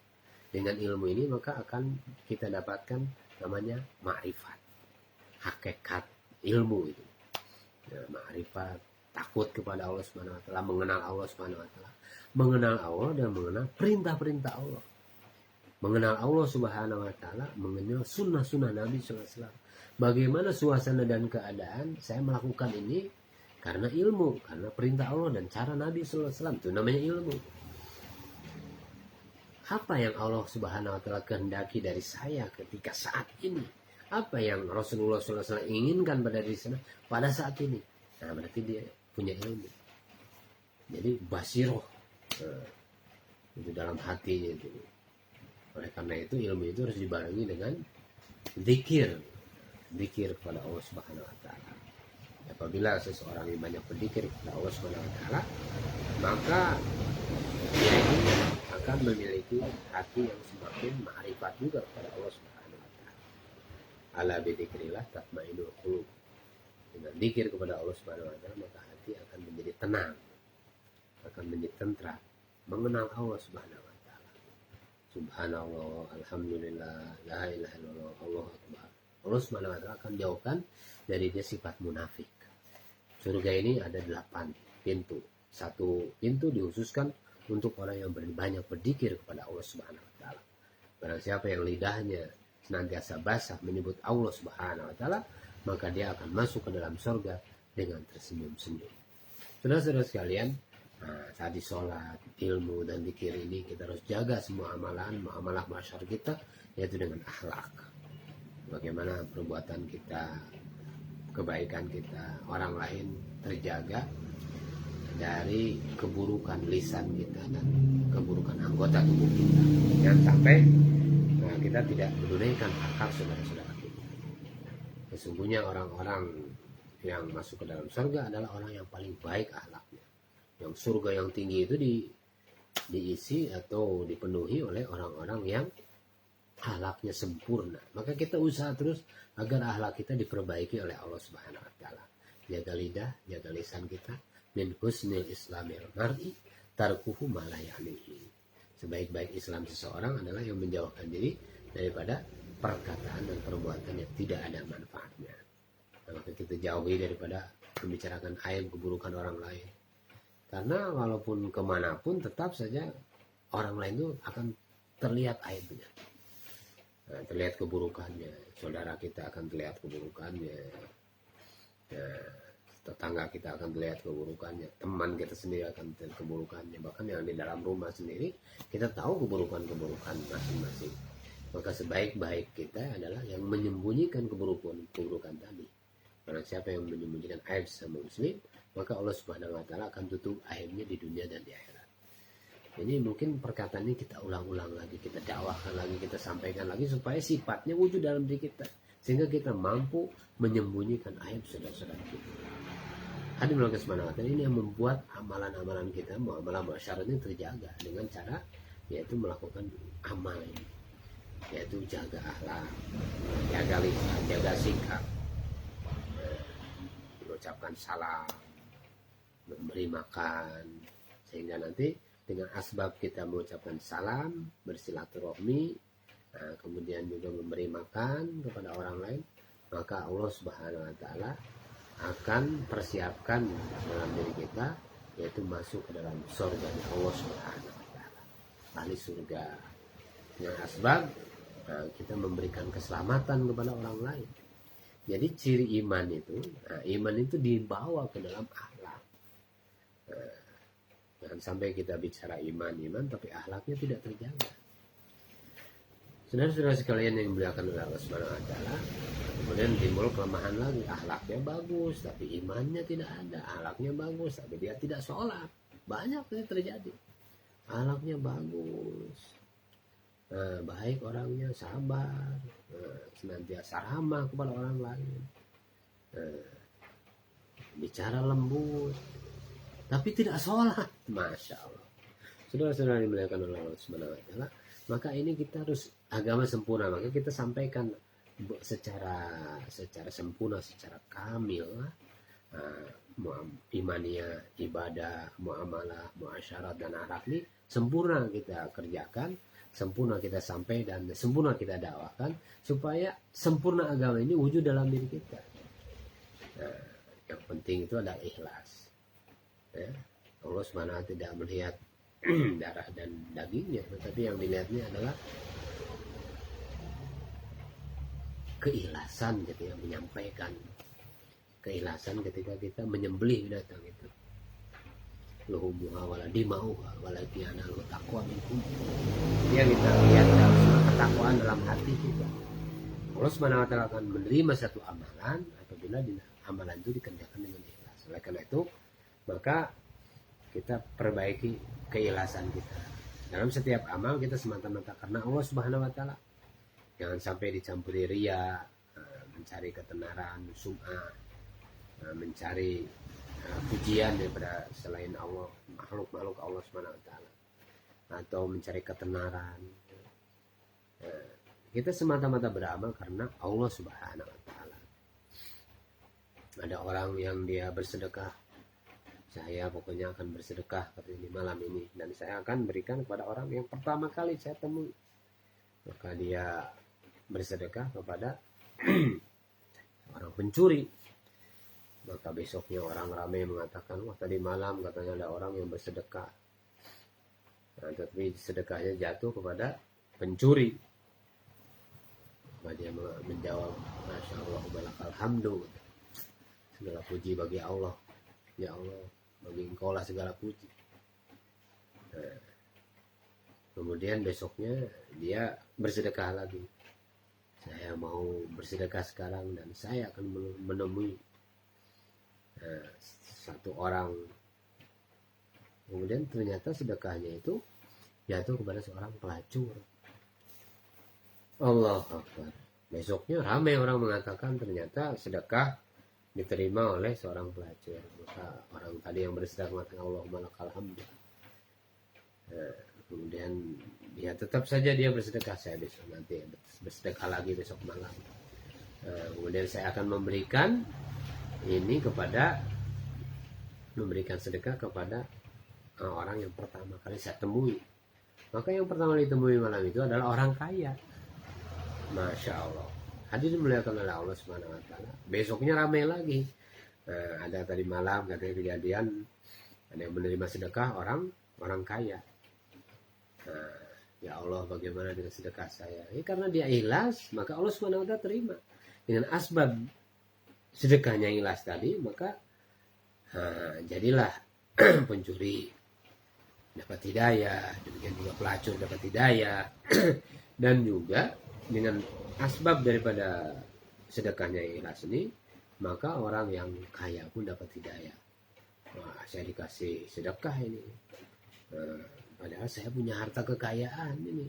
Dengan ilmu ini maka akan kita dapatkan namanya ma'rifat, hakikat ilmu itu. Ya, ma'rifat, takut kepada Allah Subhanahu wa taala, mengenal Allah Subhanahu wa taala. Mengenal Allah dan mengenal perintah-perintah Allah. Mengenal Allah Subhanahu wa taala, mengenal sunnah-sunnah Nabi sallallahu alaihi wasallam. Bagaimana suasana dan keadaan saya melakukan ini karena ilmu, karena perintah Allah dan cara Nabi sallallahu alaihi wasallam, itu namanya ilmu. Apa yang Allah Subhanahu wa taala kehendaki dari saya ketika saat ini? Apa yang Rasulullah sallallahu alaihi wasallam inginkan pada diri saya pada saat ini? Nah, berarti dia punya ilmu. Jadi basiroh, itu dalam hatinya itu. Oleh karena itu ilmu itu harus dibarengi dengan zikir kepada Allah Subhanahu wa taala. Apabila seseorang yang banyak berzikir kepada Allah Subhanahu wa taala, maka dia ini akan memiliki hati yang semakin ma'rifat juga kepada Allah Subhanahu wa taala. Ala bidzikrillah tatma'innul qulub. Dengan zikir kepada Allah Subhanahu wa taala, maka hati akan menjadi tenang, akan menjadi tentram, mengenal Allah Subhanahu wa taala. Subhanallah, alhamdulillah, la ilaha illallah, Allahu akbar. Allah Subhanahu wa taala akan jauhkan dari dia sifat munafik. Surga ini ada 8 pintu. 1 pintu dikhususkan untuk orang yang banyak berzikir kepada Allah Subhanahu wa taala. Barang siapa yang lidahnya senantiasa basah menyebut Allah Subhanahu wa taala, maka dia akan masuk ke dalam surga dengan tersenyum-senyum. Saudara-saudara sekalian, saat di sholat, ilmu dan zikir ini kita harus jaga semua amalan, masyarakat kita, yaitu dengan akhlak. Bagaimana perbuatan kita, kebaikan kita, orang lain terjaga dari keburukan lisan kita dan keburukan anggota tubuh kita. Jangan sampai kita tidak menunaikan hak-hak saudara-saudara kita. Sesungguhnya orang-orang yang masuk ke dalam surga adalah orang yang paling baik akhlaknya. Yang surga yang tinggi itu diisi atau dipenuhi oleh orang-orang yang akhlaknya sempurna. Maka kita usaha terus agar akhlak kita diperbaiki oleh Allah Subhanahu wa taala. Jaga lidah, jaga lisan kita. Min husnil islamil mar'i tarkuhu ma la ya'nihi. Sebaik-baik Islam seseorang adalah yang menjauhkan diri daripada perkataan dan perbuatan yang tidak ada manfaatnya. Maka kita jauhi daripada membicarakan aib keburukan orang lain. Karena walaupun kemanapun tetap saja orang lain itu akan terlihat aibnya. Terlihat keburukannya, saudara kita akan terlihat keburukannya, tetangga kita akan terlihat keburukannya, teman kita sendiri akan terlihat keburukannya, bahkan yang di dalam rumah sendiri kita tahu keburukan masing-masing. Maka sebaik-baik kita adalah yang menyembunyikan keburukan tadi. Karena siapa yang menyembunyikan aib sama muslim, maka Allah Subhanahu wa taala akan tutup aibnya di dunia dan di akhirat. Ini mungkin perkataan ini kita ulang-ulang lagi, kita dakwahkan lagi, kita sampaikan lagi supaya sifatnya wujud dalam diri kita, sehingga kita mampu menyembunyikan aib saudara-saudara kita. Hadirin Allah ini yang membuat amalan-amalan kita, muamalah masyarakat ini terjaga dengan cara yaitu melakukan amal ini, yaitu jaga akhlak, jaga lisan, jaga sikap, mengucapkan salam, memberi makan, sehingga nanti dengan asbab kita mengucapkan salam, bersilaturahmi, kemudian juga memberi makan kepada orang lain, maka Allah Subhanahu wa taala akan persiapkan dalam diri kita, yaitu masuk ke dalam surga Allah Subhanahu wa taala. Ahli surga. Dengan asbab kita memberikan keselamatan kepada orang lain. Jadi ciri iman itu dibawa ke dalam akhlak. Jangan sampai kita bicara iman tapi akhlaknya tidak terjaga. Saudara-saudara sekalian yang dimuliakan oleh Allah Subhanahu wa taala, kemudian timbul kelemahan lagi, akhlaknya bagus tapi imannya tidak ada, akhlaknya bagus tapi dia tidak sholat. Banyak yang terjadi. Akhlaknya bagus, baik orangnya, sabar, senantiasa ramah kepada orang lain, bicara lembut, tapi tidak sholat. Masya Allah. Saudara-saudara yang dimuliakan oleh Allah Subhanahu wa taala, maka ini kita harus agama sempurna. Maka kita sampaikan secara sempurna, secara kamil imaniyah, ibadah, muamalah, muasyarat dan akhlak ini sempurna kita kerjakan, sempurna kita sampai dan sempurna kita dakwahkan supaya sempurna agama ini wujud dalam diri kita. Nah, yang penting itu adalah ikhlas. Ya. Allah SWT tidak melihat darah dan dagingnya, tetapi yang dilihatnya adalah keikhlasan ketika menyampaikan, keikhlasan ketika kita menyembelih binatang itu. Luhumuha wala dimauha wala tianalu taqwa minkum. Yang kita lihat dalam ketakwaan dalam hati kita. Allah SWT akan menerima satu amalan apabila amalan itu dikerjakan dengan ikhlas. Oleh karena itu, maka kita perbaiki keikhlasan kita. Dalam setiap amal kita semata-mata karena Allah Subhanahu wa taala. Jangan sampai dicampuri riya, mencari ketenaran, sum'ah, mencari pujian daripada selain Allah, makhluk-makhluk Allah Subhanahu wa taala, atau mencari ketenaran. Kita semata-mata beramal karena Allah Subhanahu wa taala. Ada orang yang dia bersedekah, saya pokoknya akan bersedekah pada ini malam ini dan saya akan berikan kepada orang yang pertama kali saya temui. Maka dia bersedekah kepada orang pencuri. Maka besoknya orang ramai mengatakan, wah tadi malam katanya ada orang yang bersedekah. Nah, tapi sedekahnya jatuh kepada pencuri. Maka dia menjawab, Masya Allah, balakal hamdu. Segala puji bagi Allah. Ya Allah, bagi engkau lah segala puji. Nah, kemudian besoknya dia bersedekah lagi. Saya mau bersedekah sekarang dan saya akan menemui satu orang. Kemudian ternyata sedekahnya itu jatuh kepada seorang pelacur. Allah Akbar. Besoknya ramai orang mengatakan ternyata sedekah diterima oleh seorang pelacur. Maka orang tadi yang bersedekah mengatakan Allahumma lakal hamd. Kemudian dia tetap saja dia bersedekah, saya besok nanti bersedekah lagi besok malam. Kemudian saya akan memberikan ini memberikan sedekah kepada orang yang pertama kali saya temui. Maka yang pertama ditemui malam itu adalah orang kaya. Masya Allah. Hadirin dimuliakan oleh Allah Subhanahu wa taala. Besoknya ramai lagi. Ada tadi malam katanya kejadian ada yang menerima sedekah orang kaya. Ya Allah, bagaimana dengan sedekah saya? Karena dia ikhlas, maka Allah Subhanahu wa taala terima. Dengan asbab sedekahnya ikhlas tadi, maka jadilah pencuri dapat hidayah, demikian juga pelacur dapat hidayah, dan juga dengan asbab daripada sedekahnya ikhlas ini, maka orang yang kaya pun dapat hidayah. Wah, saya dikasih sedekah ini. Padahal saya punya harta kekayaan ini.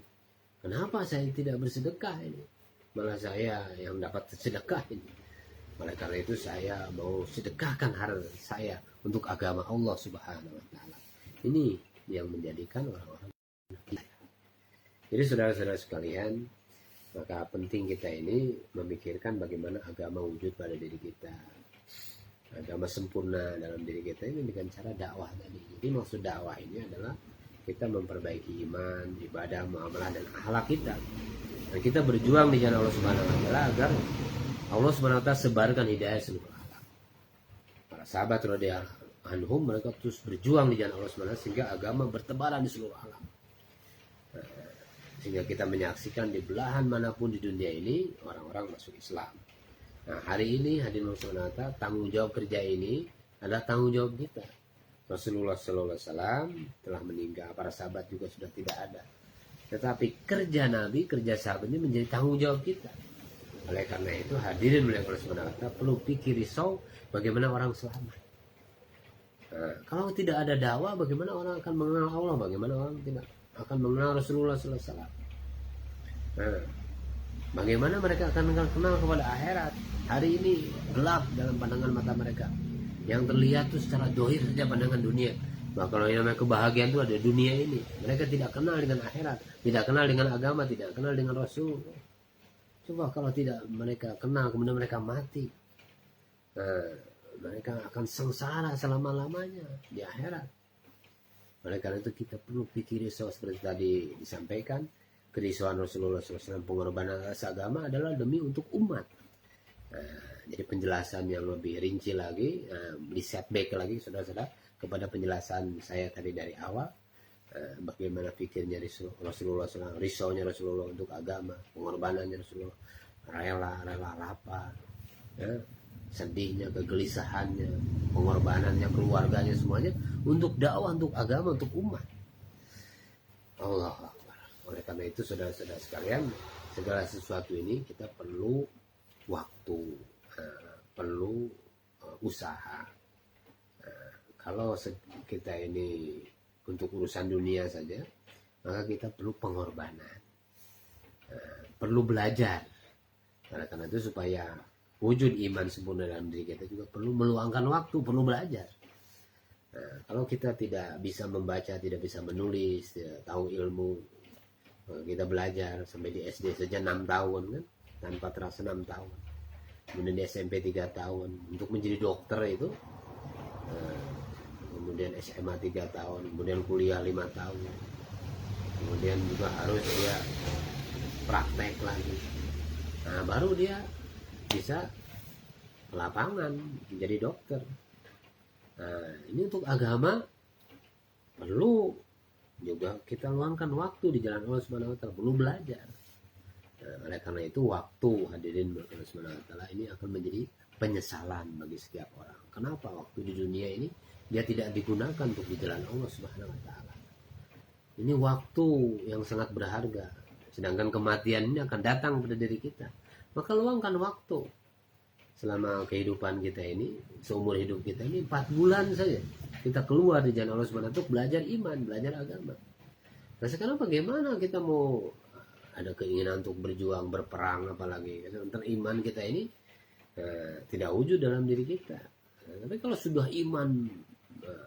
Kenapa saya tidak bersedekah ini? Malah saya yang dapat sedekah ini. Oleh karena itu saya mau sedekahkan harta saya untuk agama Allah Subhanahu wa taala. Ini yang menjadikan orang-orang kaya. Jadi saudara-saudara sekalian, maka penting kita ini memikirkan bagaimana agama wujud pada diri kita. Agama sempurna dalam diri kita ini dengan cara dakwah tadi. Jadi maksud dakwah ini adalah kita memperbaiki iman, ibadah, muamalah dan akhlak kita. Dan kita berjuang di jalan Allah Subhanahu wa taala agar Allah Subhanahu wa taala sebarkan hidayah seluruh alam. Para sahabat radhiyallahu anhum mereka terus berjuang di jalan Allah Subhanahu wa taala sehingga agama bertebaran di seluruh alam. Sehingga kita menyaksikan di belahan manapun di dunia ini orang-orang masuk Islam. Nah, hari ini hadirin Allah Subhanahu wa taala, tanggung jawab kerja ini adalah tanggung jawab kita. Rasulullah Sallallahu Alaihi Wasallam telah meninggal, para sahabat juga sudah tidak ada. Tetapi kerja Nabi, kerja sahabat ini menjadi tanggung jawab kita. Oleh karena itu hadirin melihat Allah Subhanahu wa taala perlu pikir risau bagaimana orang selamat. Nah, kalau tidak ada dakwah, bagaimana orang akan mengenal Allah? Bagaimana orang tidak akan mengenal Rasulullah Sallallahu Alaihi Wasallam? Nah, bagaimana mereka akan kenal kepada akhirat? Hari ini gelap dalam pandangan mata mereka. Yang terlihat itu secara dohir saja pandangan dunia. Maka kalau yang namanya kebahagiaan itu ada dunia ini. Mereka tidak kenal dengan akhirat, tidak kenal dengan agama, tidak kenal dengan Rasul. Coba kalau tidak mereka kenal, kemudian mereka mati. Nah, mereka akan sengsara selama-lamanya di akhirat. Oleh karena itu kita perlu pikir risau seperti tadi disampaikan, kerisauan Rasulullah SAW pengorbanan atas agama adalah demi untuk umat. Jadi penjelasan yang lebih rinci lagi, di setback lagi saudara-saudara kepada penjelasan saya tadi dari awal, bagaimana pikirnya Rasulullah SAW, risaunya Rasulullah untuk agama, pengorbanannya Rasulullah, rela lapar, sedihnya, kegelisahannya, pengorbanannya, keluarganya, semuanya untuk dakwah, untuk agama, untuk umat. Allah Akbar. Oleh karena itu saudara-saudara sekalian, segala sesuatu ini kita perlu waktu, perlu usaha. Kalau kita ini untuk urusan dunia saja, maka kita perlu pengorbanan, perlu belajar. Karena itu supaya wujud iman sempurna dalam diri kita juga perlu meluangkan waktu, perlu belajar. Kalau kita tidak bisa membaca, tidak bisa menulis, tidak tahu ilmu, kita belajar sampai di SD saja 6 tahun kan, tanpa terasa 6 tahun. Kemudian di SMP 3 tahun, untuk menjadi dokter itu, kemudian SMA 3 tahun, kemudian kuliah 5 tahun, kemudian juga harus dia praktek lagi. Baru dia bisa lapangan menjadi dokter. Ini untuk agama perlu juga kita luangkan waktu di jalan Allah Subhanahu wa taala, perlu belajar. Oleh karena itu waktu, hadirin Allah Subhanahu wa taala, ini akan menjadi penyesalan bagi setiap orang. Kenapa waktu di dunia ini dia tidak digunakan untuk di jalan Allah Subhanahu wa taala? Ini waktu yang sangat berharga. Sedangkan kematian ini akan datang pada diri kita. Maka luangkan waktu selama kehidupan kita ini, seumur hidup kita ini 4 bulan saja kita keluar di jalan Allah Subhanahu wa taala untuk belajar iman, belajar agama. Nah sekarang bagaimana kita mau ada keinginan untuk berjuang, berperang, apalagi tentang iman kita ini tidak wujud dalam diri kita. Tapi kalau sudah iman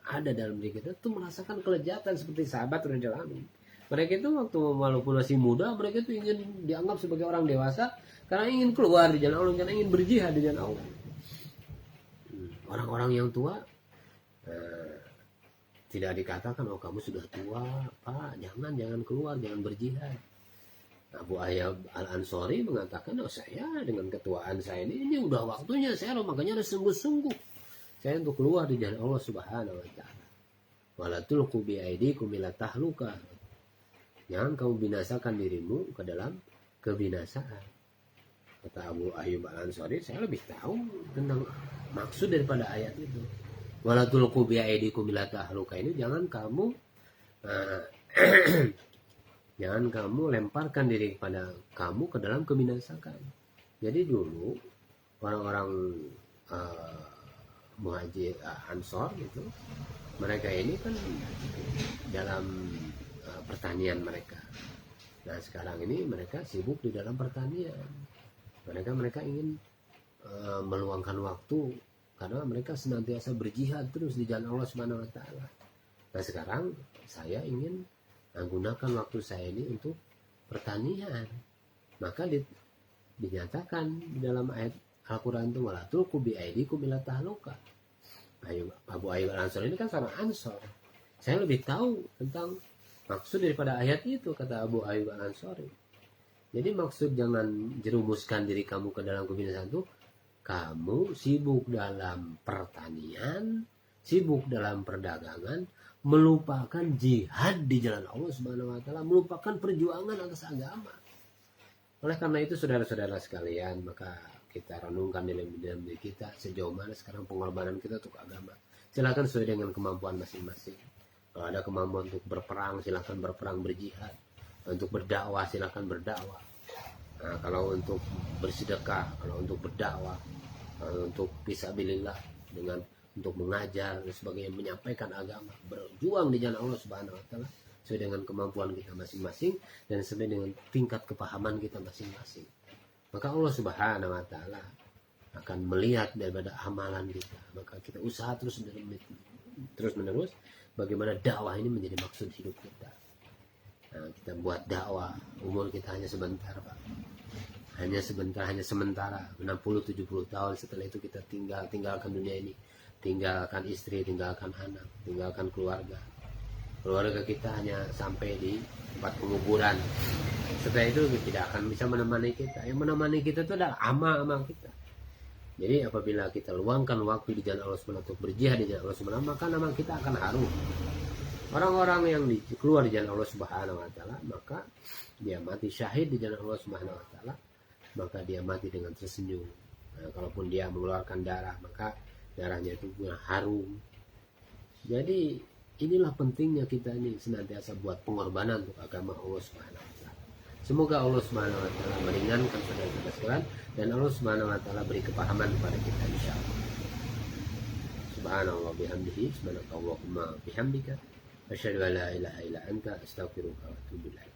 ada dalam diri kita, itu merasakan kelezatan seperti sahabat radhiyallahu anhum. Mereka itu waktu walaupun masih muda, mereka itu ingin dianggap sebagai orang dewasa karena ingin keluar di jalan Allah, karena ingin berjihad di jalan Allah. Orang-orang yang tua tidak dikatakan, oh kamu sudah tua, Pak, jangan keluar, jangan berjihad. Abu Ayyub Al-Ansari mengatakan, oh saya dengan ketuaan saya ini udah waktunya saya, makanya harus sungguh-sungguh saya untuk keluar di jalan Allah Subhanahu wa taala. Wala tulqu bi aydikum ila tahluka. Jangan kamu binasakan dirimu ke dalam kebinasaan. Kata Abu Ayyub Al-Ansari, saya lebih tahu tentang maksud daripada ayat itu. Wala tulqu bi aydikum ila tahluka, ini jangan kamu jangan kamu lemparkan diri kepada kamu ke dalam kebinasaan. Jadi dulu orang-orang muhajir Ansor gitu, mereka ini kan dalam pertanian mereka. Nah sekarang ini mereka sibuk di dalam pertanian. Mereka ingin meluangkan waktu karena mereka senantiasa berjihad terus di jalan Allah Subhanahu wa taala. Nah sekarang saya ingin menggunakan waktu saya ini untuk pertanian. Maka dinyatakan di dalam ayat Al-Quran itu, wala tulqu bi aydikum ila tahluka. Abu Ayyub Al-Ansari ini kan seorang Ansor. Saya lebih tahu tentang maksud daripada ayat itu, kata Abu Ayyub Al-Ansari. Jadi maksud jangan jerumuskan diri kamu ke dalam kebinasaan itu, kamu sibuk dalam pertanian, sibuk dalam perdagangan, melupakan jihad di jalan Allah Subhanahu wa taala, melupakan perjuangan atas agama. Oleh karena itu saudara-saudara sekalian, maka kita renungkan dalam diri kita sejauh mana sekarang pengorbanan kita untuk agama. Silakan sesuai dengan kemampuan masing-masing. Kalau ada kemampuan untuk berperang, silakan berperang, berjihad. Untuk berdakwah, silakan berdakwah. Nah, kalau untuk bersedekah, kalau untuk berdakwah, untuk fisabilillah, dengan untuk mengajar dan sebagainya, menyampaikan agama, berjuang di jalan Allah Subhanahu wa taala sesuai dengan kemampuan kita masing-masing dan sesuai dengan tingkat kepahaman kita masing-masing. Maka Allah Subhanahu wa taala akan melihat daripada amalan kita. Maka kita usaha terus menerus bagaimana dakwah ini menjadi maksud hidup kita. Nah, kita buat dakwah, umur kita hanya sebentar, Pak. hanya sebentar, hanya sementara, 60-70 tahun setelah itu kita tinggalkan dunia ini, tinggalkan istri, tinggalkan anak, tinggalkan keluarga kita hanya sampai di tempat penguburan. Setelah itu tidak akan bisa menemani kita. Yang menemani kita itu adalah amal-amal kita. Jadi apabila kita luangkan waktu di jalan Allah SWT untuk berjihad di jalan Allah SWT, maka nama kita akan harum. Orang-orang yang keluar di jalan Allah Subhanahu wa taala, maka dia mati syahid di jalan Allah Subhanahu wa taala, maka dia mati dengan tersenyum. Nah, kalaupun dia mengeluarkan darah, maka darahnya itu harum. Jadi inilah pentingnya kita ini senantiasa buat pengorbanan untuk agama Allah Subhanahu wa taala. Semoga Allah Subhanahu wa taala meringankan saudara-saudara sekalian dan Allah Subhanahu wa taala beri kepahaman kepada kita insyaallah. Subhanallah bihamdihi, subhanakallahumma bihamdika, asyhadu an la ilaha illa anta, astaghfiruka wa atubu ilaik.